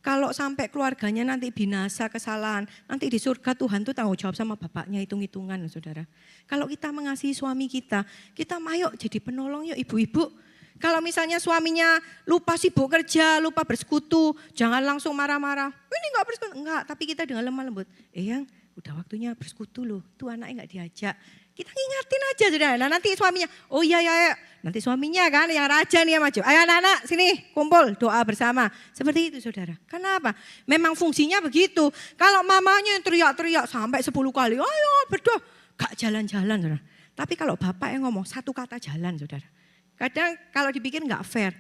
Speaker 1: Kalau sampai keluarganya nanti binasa kesalahan, nanti di surga Tuhan tuh tanggung jawab sama bapaknya, hitung-hitungan saudara. Kalau kita mengasihi suami kita ayo jadi penolong yuk ibu-ibu. Kalau misalnya suaminya lupa sibuk kerja, lupa bersekutu, jangan langsung marah-marah. Ini enggak bersekutu, enggak, tapi kita dengan lemah lembut. Yang udah waktunya bersekutu loh, tuh anaknya enggak diajak. Kita ngingatin aja saudara. Nah nanti suaminya, oh iya ya, nanti suaminya kan yang raja nih yang maju. Ayo anak-anak sini kumpul doa bersama. Seperti itu saudara. Kenapa? Memang fungsinya begitu. Kalau mamanya yang teriak-teriak sampai 10 kali, ayo berdoa. Gak jalan-jalan saudara. Tapi kalau bapak yang ngomong satu kata jalan saudara. Kadang kalau dipikir gak fair.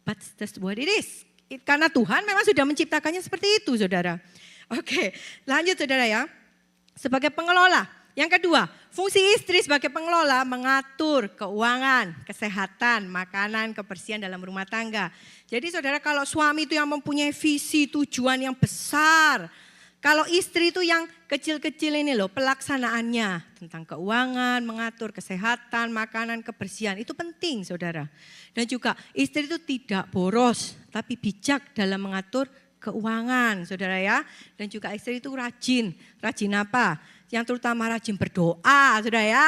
Speaker 1: But that's what it is. Karena Tuhan memang sudah menciptakannya seperti itu saudara. Oke, lanjut saudara ya. Sebagai pengelola. Yang kedua, fungsi istri sebagai pengelola mengatur keuangan, kesehatan, makanan, kebersihan dalam rumah tangga. Jadi saudara kalau suami itu yang mempunyai visi tujuan yang besar. Kalau istri itu yang kecil-kecil ini loh pelaksanaannya. Tentang keuangan, mengatur kesehatan, makanan, kebersihan. Itu penting saudara. Dan juga istri itu tidak boros tapi bijak dalam mengatur keuangan saudara ya. Dan juga istri itu rajin. Rajin apa? Yang terutama rajin berdoa, saudara ya.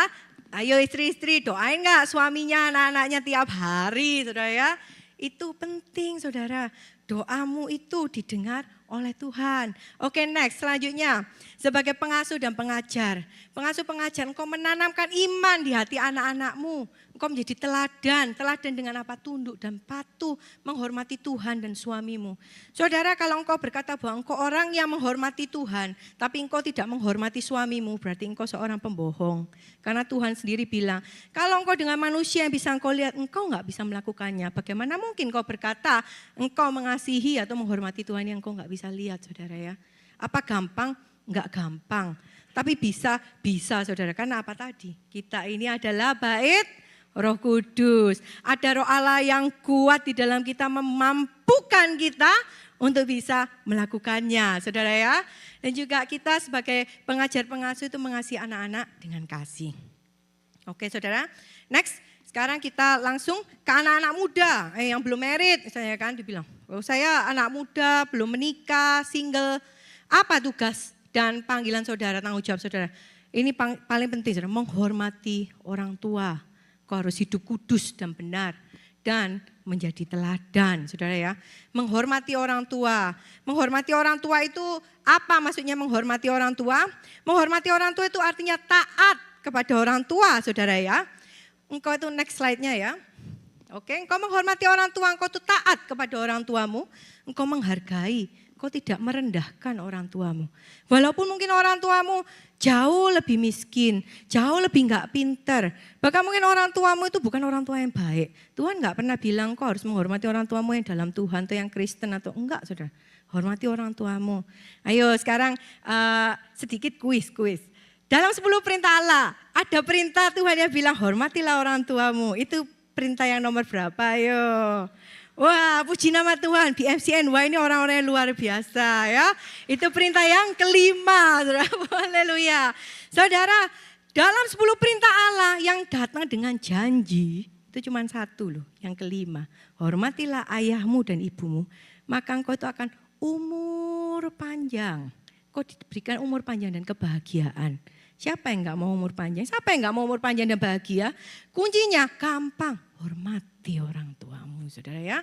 Speaker 1: Ayo istri-istri doain gak suaminya, anak-anaknya tiap hari, saudara ya. Itu penting saudara, doamu itu didengar oleh Tuhan. Oke next, selanjutnya. Sebagai pengasuh dan pengajar. Pengasuh pengajar, engkau menanamkan iman di hati anak-anakmu. Engkau menjadi teladan. Teladan dengan apa? Tunduk dan patuh, menghormati Tuhan dan suamimu. Saudara kalau engkau berkata bahwa engkau orang yang menghormati Tuhan, tapi engkau tidak menghormati suamimu, berarti engkau seorang pembohong. Karena Tuhan sendiri bilang, kalau engkau dengan manusia yang bisa engkau lihat, engkau gak bisa melakukannya. Bagaimana mungkin engkau berkata, engkau mengasihi atau menghormati Tuhan yang engkau gak bisa lihat saudara ya. Apa gampang? Enggak gampang. Tapi bisa saudara. Karena apa tadi? Kita ini adalah bait Roh Kudus. Ada Roh Allah yang kuat di dalam kita memampukan kita untuk bisa melakukannya saudara ya. Dan juga kita sebagai pengajar pengasuh itu mengasihi anak-anak dengan kasih. Oke saudara. Next. Sekarang kita langsung ke anak-anak muda yang belum married. Misalnya kan dibilang, oh saya anak muda, belum menikah, single. Apa tugas dan panggilan saudara, tanggung jawab saudara? Ini paling penting saudara, menghormati orang tua. Kau harus hidup kudus dan benar. Dan menjadi teladan saudara ya. Menghormati orang tua. Menghormati orang tua itu apa maksudnya menghormati orang tua? Menghormati orang tua itu artinya taat kepada orang tua saudara ya. Engkau itu next slide-nya ya. Oke, engkau menghormati orang tua, engkau itu taat kepada orang tuamu. Engkau menghargai, engkau tidak merendahkan orang tuamu. Walaupun mungkin orang tuamu jauh lebih miskin, jauh lebih enggak pinter. Bahkan mungkin orang tuamu itu bukan orang tua yang baik. Tuhan enggak pernah bilang kau harus menghormati orang tuamu yang dalam Tuhan atau yang Kristen atau enggak saudara. Hormati orang tuamu. Ayo sekarang sedikit kuis. Dalam 10 perintah Allah, ada perintah Tuhan yang bilang hormatilah orang tuamu. Itu perintah yang nomor berapa? Ayo. Wah, puji nama Tuhan. BMCN, wah ini orang-orang yang luar biasa ya. Itu perintah yang kelima. Haleluya. Saudara, dalam 10 perintah Allah yang datang dengan janji, itu cuma satu loh, yang kelima. Hormatilah ayahmu dan ibumu, maka engkau itu akan umur panjang. Kau diberikan umur panjang dan kebahagiaan. Siapa yang gak mau umur panjang? Siapa yang gak mau umur panjang dan bahagia? Kuncinya gampang, hormati orang tuamu saudara ya.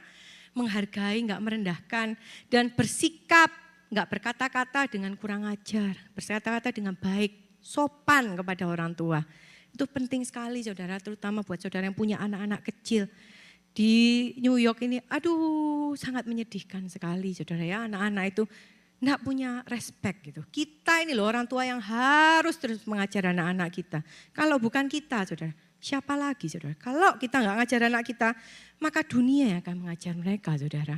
Speaker 1: Menghargai, gak merendahkan dan bersikap, gak berkata-kata dengan kurang ajar. Berkata-kata dengan baik, sopan kepada orang tua. Itu penting sekali saudara, terutama buat saudara yang punya anak-anak kecil. Di New York ini, aduh sangat menyedihkan sekali saudara ya, anak-anak itu enggak punya respect gitu. Kita ini loh orang tua yang harus terus mengajar anak-anak kita. Kalau bukan kita saudara, siapa lagi saudara? Kalau kita enggak ngajar anak kita, maka dunia yang akan mengajar mereka saudara.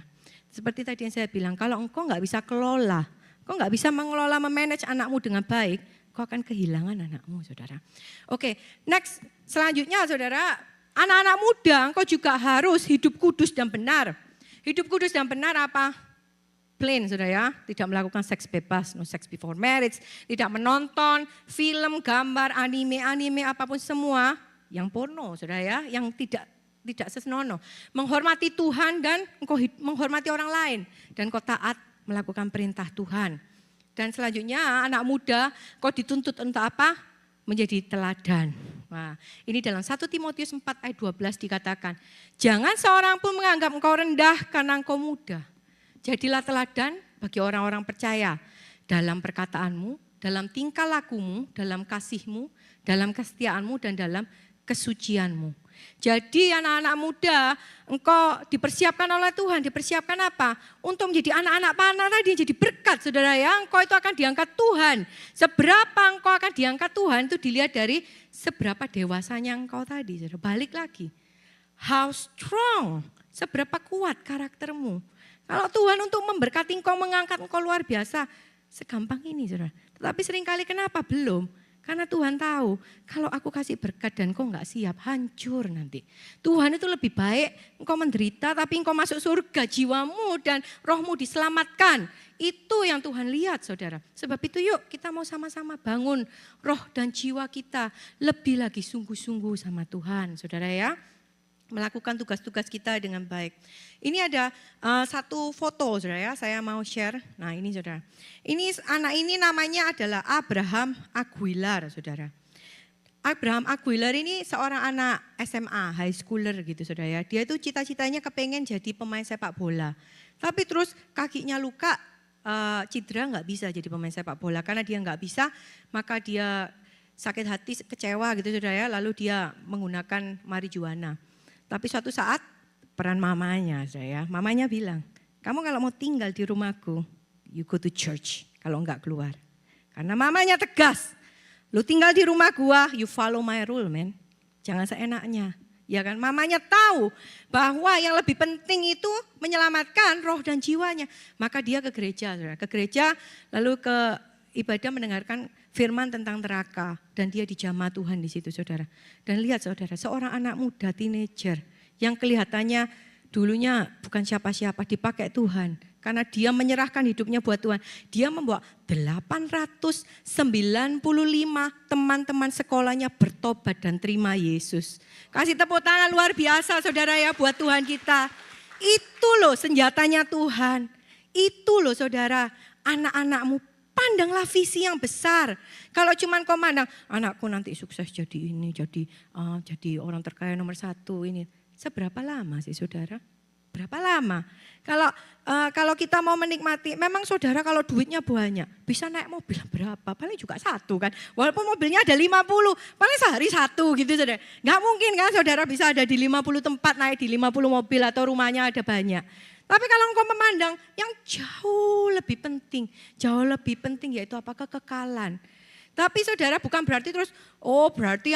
Speaker 1: Seperti tadi yang saya bilang, kalau engkau enggak bisa kelola, engkau enggak bisa mengelola, memanage anakmu dengan baik, engkau akan kehilangan anakmu saudara. Oke, next selanjutnya saudara, anak-anak muda engkau juga harus hidup kudus dan benar. Hidup kudus dan benar apa? Plain saudara ya, tidak melakukan seks bebas, no sex before marriage, tidak menonton film, gambar, anime apapun semua yang porno saudara ya, yang tidak sesenonoh. Menghormati Tuhan dan engkau menghormati orang lain dan kau taat melakukan perintah Tuhan. Dan selanjutnya anak muda kau dituntut untuk apa? Menjadi teladan. Nah, ini dalam 1 Timotius 4 ayat 12 dikatakan, jangan seorang pun menganggap engkau rendah karena engkau muda. Jadilah teladan bagi orang-orang percaya dalam perkataanmu, dalam tingkah lakumu, dalam kasihmu, dalam kesetiaanmu, dan dalam kesucianmu. Jadi anak-anak muda, engkau dipersiapkan oleh Tuhan, dipersiapkan apa? Untuk menjadi anak-anak panah tadi, jadi berkat saudara ya. Engkau itu akan diangkat Tuhan. Seberapa engkau akan diangkat Tuhan itu dilihat dari seberapa dewasanya engkau tadi. Saudara. Balik lagi, how strong, seberapa kuat karaktermu. Kalau Tuhan untuk memberkati engkau, mengangkat engkau luar biasa, segampang ini saudara. Tetapi seringkali kenapa belum? Karena Tuhan tahu, kalau aku kasih berkat dan engkau enggak siap, hancur nanti. Tuhan itu lebih baik engkau menderita tapi engkau masuk surga, jiwamu dan rohmu diselamatkan. Itu yang Tuhan lihat saudara. Sebab itu yuk kita mau sama-sama bangun roh dan jiwa kita lebih lagi sungguh-sungguh sama Tuhan saudara ya. Melakukan tugas-tugas kita dengan baik. Ini ada satu foto saudara ya, saya mau share. Nah ini saudara, ini anak ini namanya adalah Abraham Aguilar saudara. Abraham Aguilar ini seorang anak SMA, high schooler gitu saudara ya. Dia itu cita-citanya kepengen jadi pemain sepak bola. Tapi terus kakinya luka, cedera nggak bisa jadi pemain sepak bola. Karena dia nggak bisa, maka dia sakit hati, kecewa gitu saudara ya. Lalu dia menggunakan marijuana. Tapi suatu saat peran mamanya saya, mamanya bilang, kamu kalau mau tinggal di rumahku, you go to church, kalau enggak keluar. Karena mamanya tegas, lu tinggal di rumah gua, you follow my rule man, jangan seenaknya. Ya kan, mamanya tahu bahwa yang lebih penting itu menyelamatkan roh dan jiwanya. Maka dia ke gereja, lalu ke ibadah mendengarkan firman tentang neraka dan dia dijamah Tuhan di situ saudara. Dan lihat saudara, seorang anak muda teenager yang kelihatannya dulunya bukan siapa-siapa dipakai Tuhan. Karena dia menyerahkan hidupnya buat Tuhan. Dia membawa 895 teman-teman sekolahnya bertobat dan terima Yesus. Kasih tepuk tangan luar biasa saudara ya buat Tuhan kita. Itu loh senjatanya Tuhan. Itu loh saudara, anak-anakmu pandanglah visi yang besar. Kalau cuman kau mandang, anakku nanti sukses jadi ini, jadi orang terkaya nomor 1 ini. Seberapa lama sih saudara? Berapa lama? Kalau kita mau menikmati, memang saudara kalau duitnya banyak, bisa naik mobil berapa? Paling juga 1 kan. Walaupun mobilnya ada 50, paling sehari 1 gitu saudara. Nggak mungkin kan saudara bisa ada di 50 tempat, naik di 50 mobil atau rumahnya ada banyak. Tapi kalau engkau memandang yang jauh lebih penting yaitu apa? Kekekalan. Tapi saudara bukan berarti terus, berarti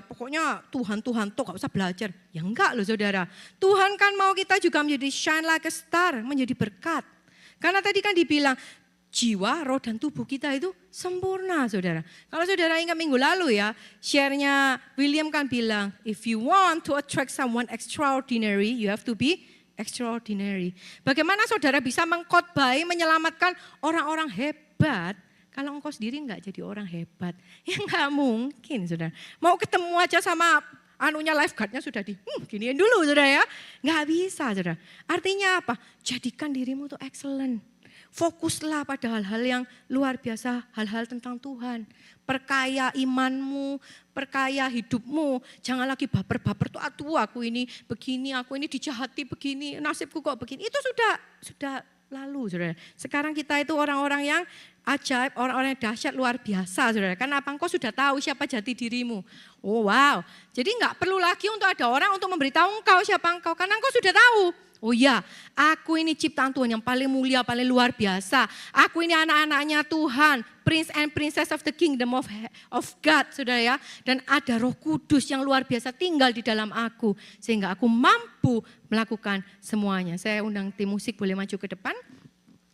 Speaker 1: pokoknya Tuhan tuh gak usah belajar. Ya enggak loh saudara. Tuhan kan mau kita juga menjadi shine like a star, menjadi berkat. Karena tadi kan dibilang, jiwa, roh dan tubuh kita itu sempurna saudara. Kalau saudara ingat minggu lalu ya, share-nya William kan bilang, if you want to attract someone extraordinary, you have to be extraordinary. Bagaimana saudara bisa mengkhotbahi, menyelamatkan orang-orang hebat kalau engkau sendiri enggak jadi orang hebat? Ya enggak mungkin saudara. Mau ketemu aja sama lifeguardnya sudah giniin dulu saudara ya. Enggak bisa saudara. Artinya apa? Jadikan dirimu tuh excellent. Fokuslah pada hal-hal yang luar biasa, hal-hal tentang Tuhan. Perkaya imanmu, perkaya hidupmu. Jangan lagi baper-baper tuh, aduh aku ini begini, aku ini dijahati begini, nasibku kok begini. Itu sudah lalu saudara. Sekarang kita itu orang-orang yang ajaib, orang-orang yang dahsyat luar biasa saudara. Karena apa? Engkau sudah tahu siapa jati dirimu. Oh wow, jadi enggak perlu lagi untuk ada orang untuk memberitahu engkau siapa engkau. Karena engkau sudah tahu. Oh ya, aku ini ciptaan Tuhan yang paling mulia, paling luar biasa. Aku ini anak-anaknya Tuhan, Prince and Princess of the Kingdom of God, saudara ya. Dan ada Roh Kudus yang luar biasa tinggal di dalam aku. Sehingga aku mampu melakukan semuanya. Saya undang tim musik boleh maju ke depan.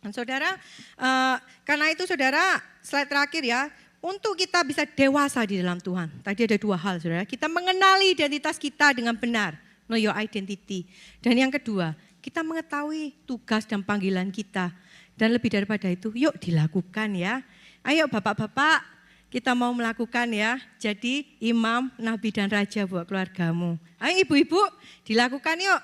Speaker 1: Dan saudara, karena itu saudara, slide terakhir ya. Untuk kita bisa dewasa di dalam Tuhan. Tadi ada 2 hal saudara. Kita mengenali identitas kita dengan benar. Know your identity. Dan yang kedua, kita mengetahui tugas dan panggilan kita. Dan lebih daripada itu, yuk dilakukan ya. Ayo bapak-bapak, kita mau melakukan ya. Jadi imam, nabi dan raja buat keluargamu. Ayo ibu-ibu, dilakukan yuk.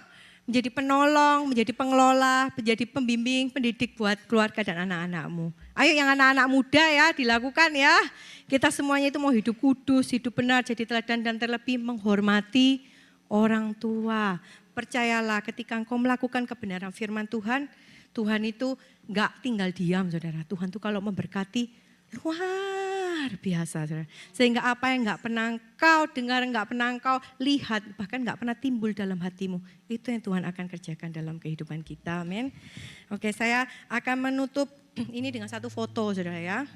Speaker 1: Menjadi penolong, menjadi pengelola, menjadi pembimbing, pendidik buat keluarga dan anak-anakmu. Ayo yang anak-anak muda ya, dilakukan ya. Kita semuanya itu mau hidup kudus, hidup benar, jadi teladan dan terlebih menghormati orang tua. Percayalah ketika engkau melakukan kebenaran firman Tuhan, Tuhan itu enggak tinggal diam saudara. Tuhan itu kalau memberkati Luar biasa, saudara. Sehingga apa yang nggak pernah engkau dengar, nggak pernah engkau lihat, bahkan nggak pernah timbul dalam hatimu, itu yang Tuhan akan kerjakan dalam kehidupan kita. Amin. Oke, saya akan menutup ini dengan satu foto, saudara ya.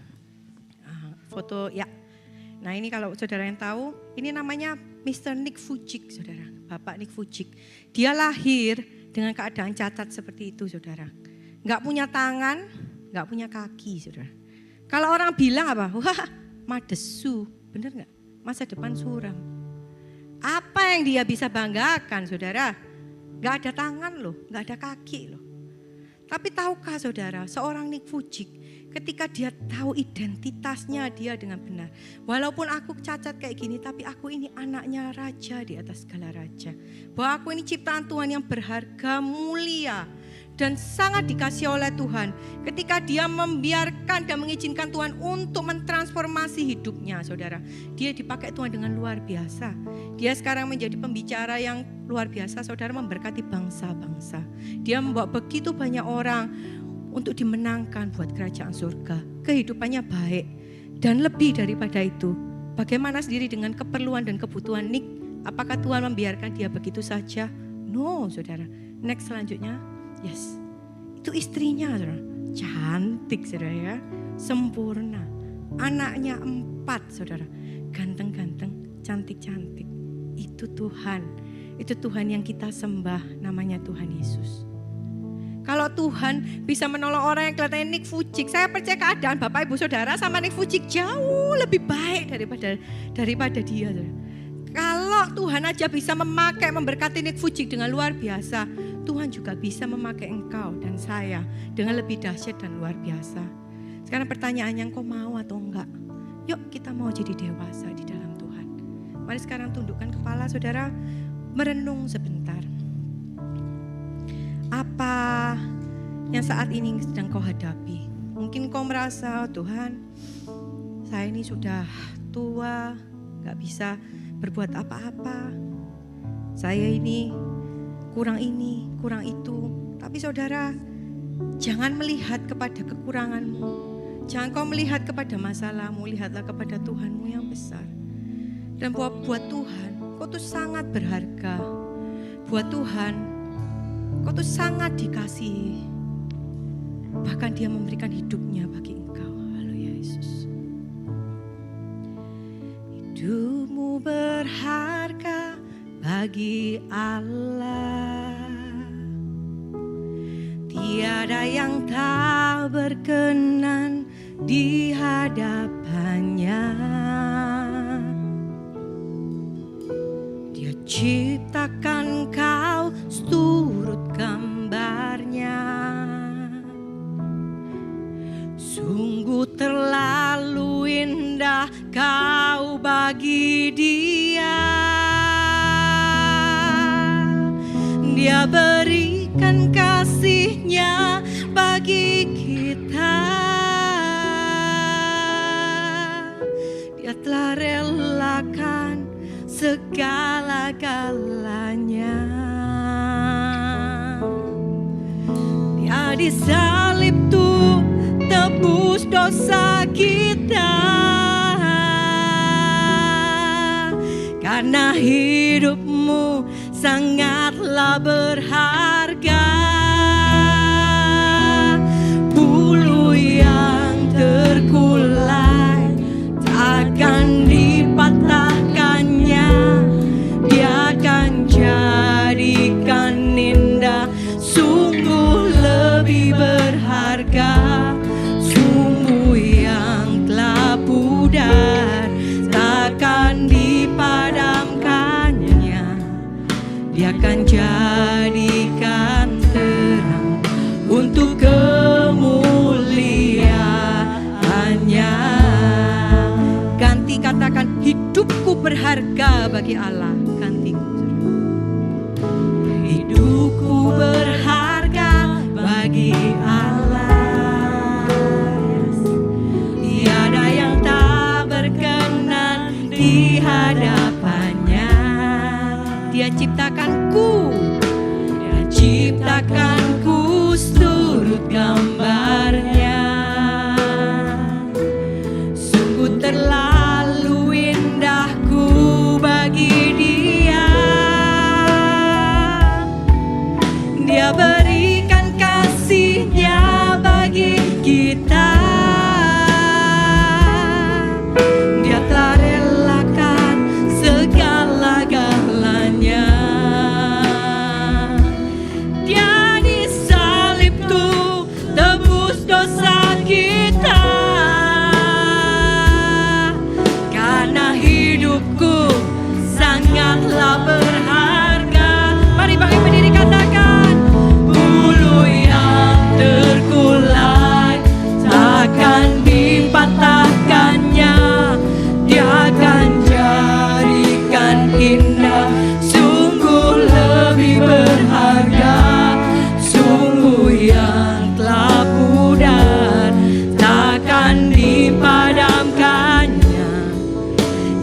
Speaker 1: Foto ya. Nah ini kalau saudara yang tahu, ini namanya Mr. Nick Vujicic, saudara. Bapak Nick Vujicic. Dia lahir dengan keadaan cacat seperti itu, saudara. Nggak punya tangan, nggak punya kaki, saudara. Kalau orang bilang apa? Wah, madesu, bener nggak? Masa depan suram. Apa yang dia bisa banggakan, saudara? Nggak ada tangan loh, nggak ada kaki loh. Tapi tahukah saudara, seorang Nick Vujicic, ketika dia tahu identitasnya dia dengan benar. Walaupun aku cacat kayak gini, tapi aku ini anaknya raja di atas segala raja. Bahwa aku ini ciptaan Tuhan yang berharga, mulia, dan sangat dikasih oleh Tuhan. Ketika dia membiarkan dan mengizinkan Tuhan untuk mentransformasi hidupnya, saudara. Dia dipakai Tuhan dengan luar biasa. Dia sekarang menjadi pembicara yang luar biasa, saudara, memberkati bangsa-bangsa. Dia membawa begitu banyak orang untuk dimenangkan buat kerajaan surga. Kehidupannya baik. Dan lebih daripada itu, bagaimana sendiri dengan keperluan dan kebutuhan Nick? Apakah Tuhan membiarkan dia begitu saja? No, saudara. Next selanjutnya. Yes, itu istrinya, saudara. Cantik, saudara ya. Sempurna. Anaknya 4, saudara. Ganteng-ganteng, cantik-cantik. Itu Tuhan. Itu Tuhan yang kita sembah, namanya Tuhan Yesus. Kalau Tuhan bisa menolong orang yang kelihatannya Nick Vujicic, saya percaya keadaan Bapak Ibu Saudara sama Nick Vujicic jauh lebih baik daripada dia. Saudara. Kalau Tuhan aja bisa memakai, memberkati Nick Vujicic dengan luar biasa, Tuhan juga bisa memakai engkau dan saya dengan lebih dahsyat dan luar biasa. Sekarang pertanyaannya, engkau mau atau enggak? Yuk kita mau jadi dewasa di dalam Tuhan. Mari sekarang tundukkan kepala, saudara, merenung sebentar. Apa yang saat ini sedang kau hadapi? Mungkin kau merasa, Tuhan, saya ini sudah tua, gak bisa berbuat apa-apa. Saya ini, kurang itu. Tapi saudara, jangan melihat kepada kekuranganmu. Jangan kau melihat kepada masalahmu, lihatlah kepada Tuhanmu yang besar. Dan buat Tuhan, kau tuh sangat berharga. Buat Tuhan, kau tuh sangat dikasihi. Bahkan dia memberikan hidupnya bagi engkau. Haleluya Yesus. Hidupmu berharga bagi Allah. Tiada yang tak berkenan di hadapannya. Dia ciptakan kau seturut gambarnya. Sungguh terlalu indah kau bagi dia. Dia berikan kasih-Nya bagi kita. Dia telah relakan segala-galanya. Dia disalib tuh tebus dosa kita. Karena hidupmu sangatlah berharga. Bulu yang terkulai takkan dipatahkannya. Dia akan jadikan indah, sungguh lebih berharga. Sumbu yang telah pudar takkan dipadamkannya. Dia akan jadikan terang untuk kemuliaan-Nya. Ganti, katakan, hidupku berharga bagi Allah. Ganti. Hidupku berharga bagi Allah. Tiada yang tak berkenan di hadapannya. Dia ciptakanku, Dia ciptakanku seturut gambarnya. kita. Dia telah relakan segala-galanya. Dia disalib tuh tebus dosa kita. Karena hidupku sangatlah berharga. Mari bangkit berdiri katakan, bulu yang terkulai takkan dipatahkannya. Dia akan jadikan indah, sungguh lebih berharga. Sungguh yang telah pudar takkan dipadamkannya.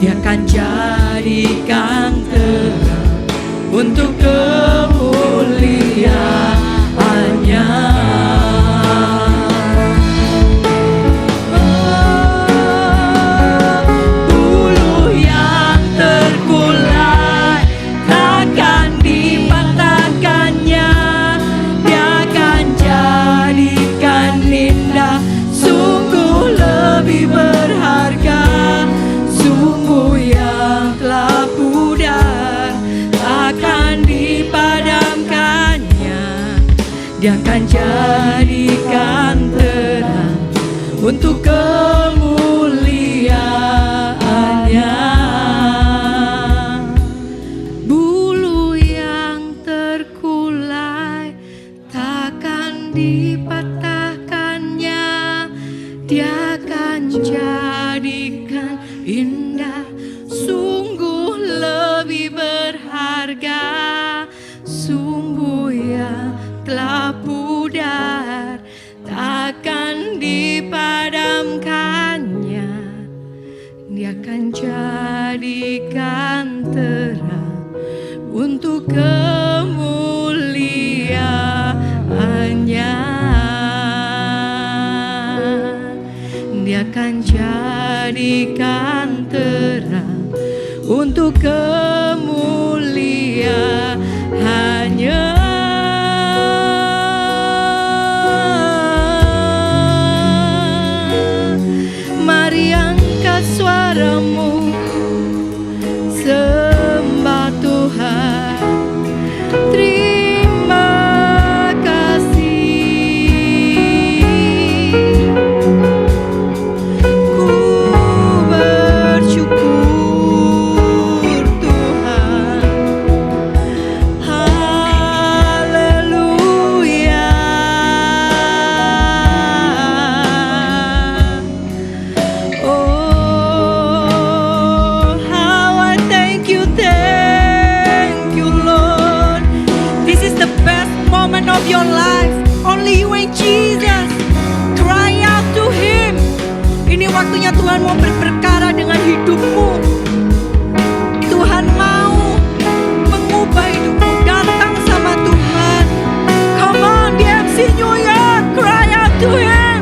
Speaker 1: Dia akan jadikan terang untuk kemuliaannya. Bulu yang terkulai takkan dipatahkannya. Dia akan jadikan indah, sungguh lebih berharga. Sungguh yang telah pudar takkan dipadamkannya. Dia akan jadikan terang untuk kemuliaannya. Bulu yang terkulai takkan dipatahkannya. Dia akan jadikan indah, sungguh lebih berharga. Sungguh yang telah pudar takkan dipadamkannya. Dia akan jadikan terang untuk kemuliaannya. Dia akan jadikan terang untuk kemuliaannya. Mari angkat suaramu, sembah Tuhan. Terima kasih. Ku bersyukur Tuhan. Haleluya. Oh, how I thank you, Lord. This is the best moment of your life. Only you and Jesus. Cry out to Him. Ini waktunya Tuhan mau berperkara dengan hidupmu. Tuhan mau mengubah hidupmu. Datang sama Tuhan. Come on, DMC New York. Cry out to Him.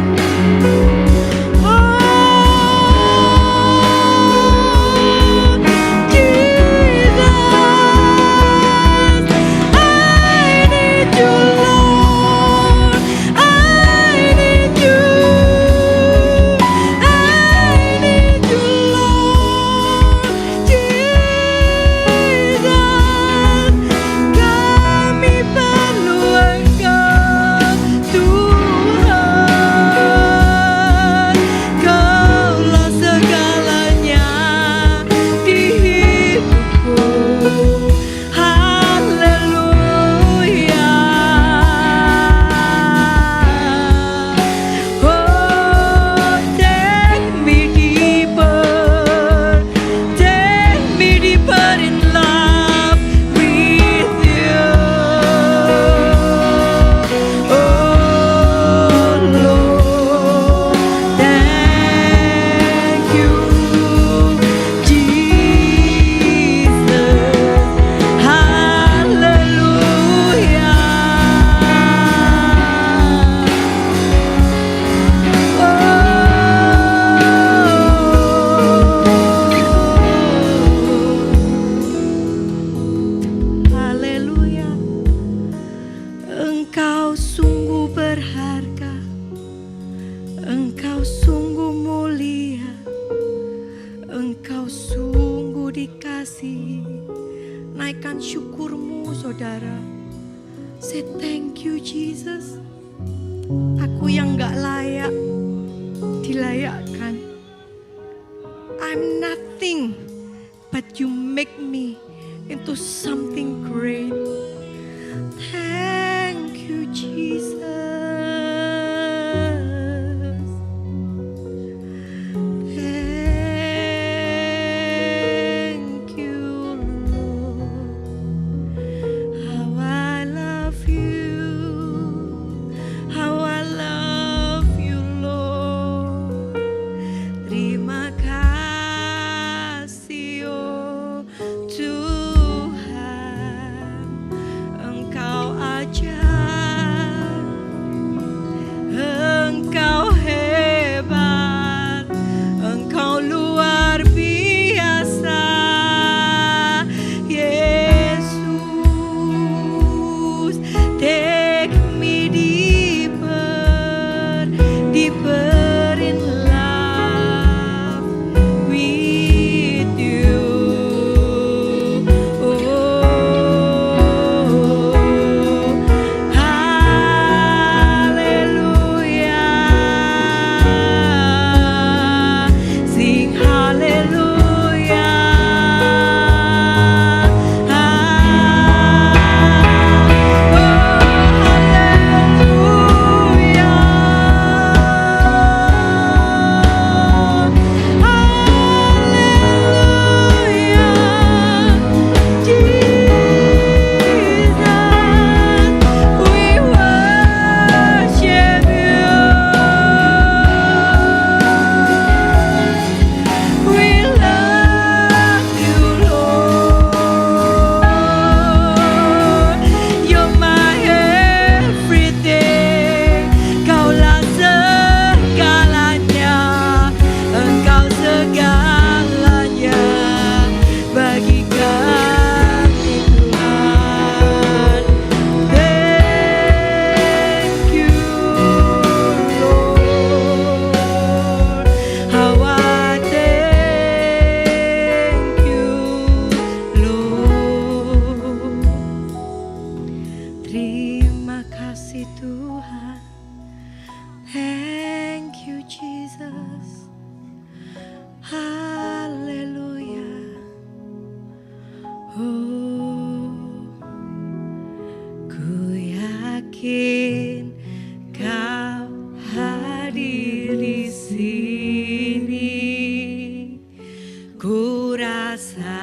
Speaker 1: Oh, Jesus, I need you, Lord. I need you. I need you, Lord. naikkan syukurmu saudara. Say thank you Jesus. Aku yang gak layak dilayakkan. I'm nothing, but you make me into something great. Thank you Jesus. Thank you Lord. How I love you. How I love you Lord. Terima kasih oh Tuhan. Engkau ajaib, Engkau hebat, Engkau luar biasa, Yesus. Take me deeper, deeper in love with you. Hallelujah. Sing hallelujah. Terima kasih Tuhan. Thank you Jesus. Haleluya. Oh, ku yakin Kau hadir di sini. Ku rasakan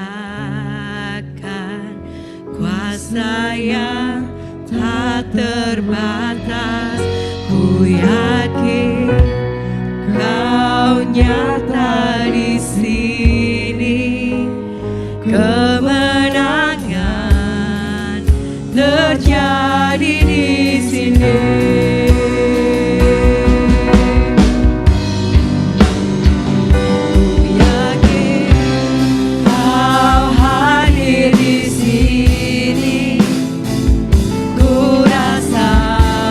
Speaker 1: kuasa yang tak terbatas. Ku yakin Kau nyata di sini. Kemenangan terjadi di sini. Ku yakin Kau hadir di sini. Ku rasakan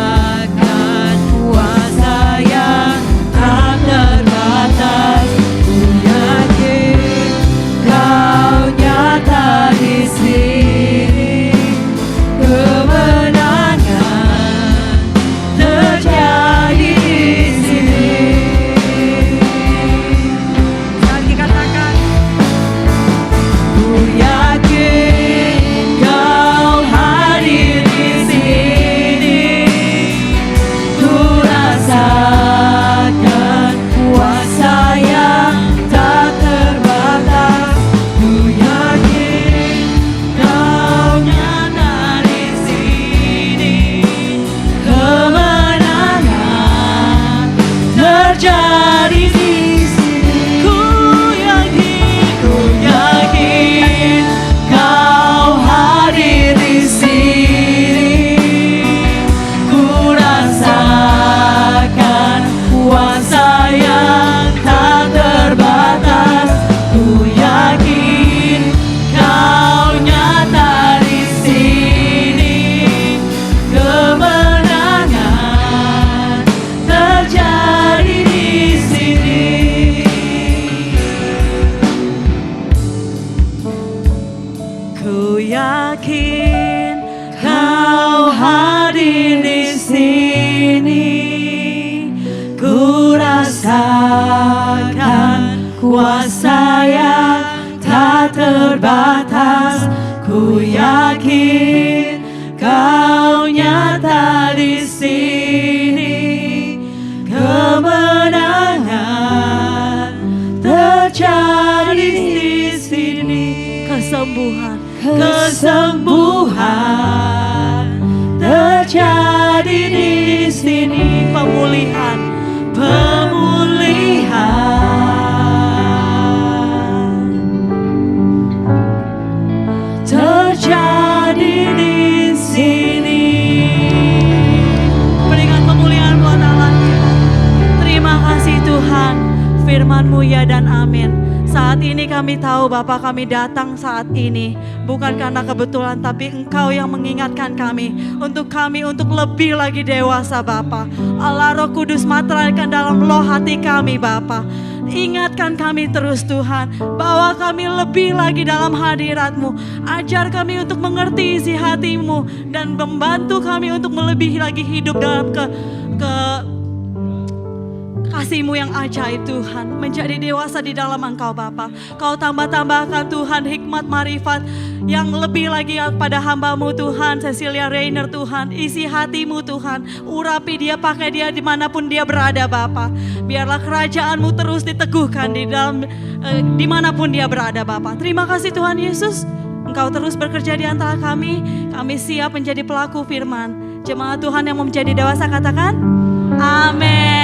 Speaker 2: rasakan kuasa yang tak terbatas. Ku yakin Kau nyata di sini. Kemenangan terjadi di sini. Kesembuhan terjadi di sini. Pemulihan terjadi di sini. Berikan pemulihan buat Allah kita. Terima kasih Tuhan, firman-Mu ya dan amin. Saat ini kami tahu Bapa, kami datang saat ini bukan karena kebetulan, tapi Engkau yang mengingatkan kami untuk lebih lagi dewasa Bapa. Allah Roh Kudus materaikan dalam loh hati kami Bapa. Ingatkan kami terus Tuhan, bahwa kami lebih lagi dalam hadirat-Mu. Ajar kami untuk mengerti isi hati-Mu dan membantu kami untuk melebihi lagi hidup dalam kasih-Mu yang ajaib Tuhan. Menjadi dewasa di dalam Engkau Bapa. Kau tambah-tambahkan Tuhan hikmat marifat yang lebih lagi pada hamba-Mu Tuhan, Cecilia Rainer Tuhan. Isi hati-Mu Tuhan, urapi dia, pakai dia dimanapun dia berada Bapa. Biarlah kerajaan-Mu terus diteguhkan di dalam dimanapun dia berada Bapa. Terima kasih Tuhan Yesus, Engkau terus bekerja di antara kami. Kami siap menjadi pelaku firman. Jemaat Tuhan yang mau menjadi dewasa katakan amin.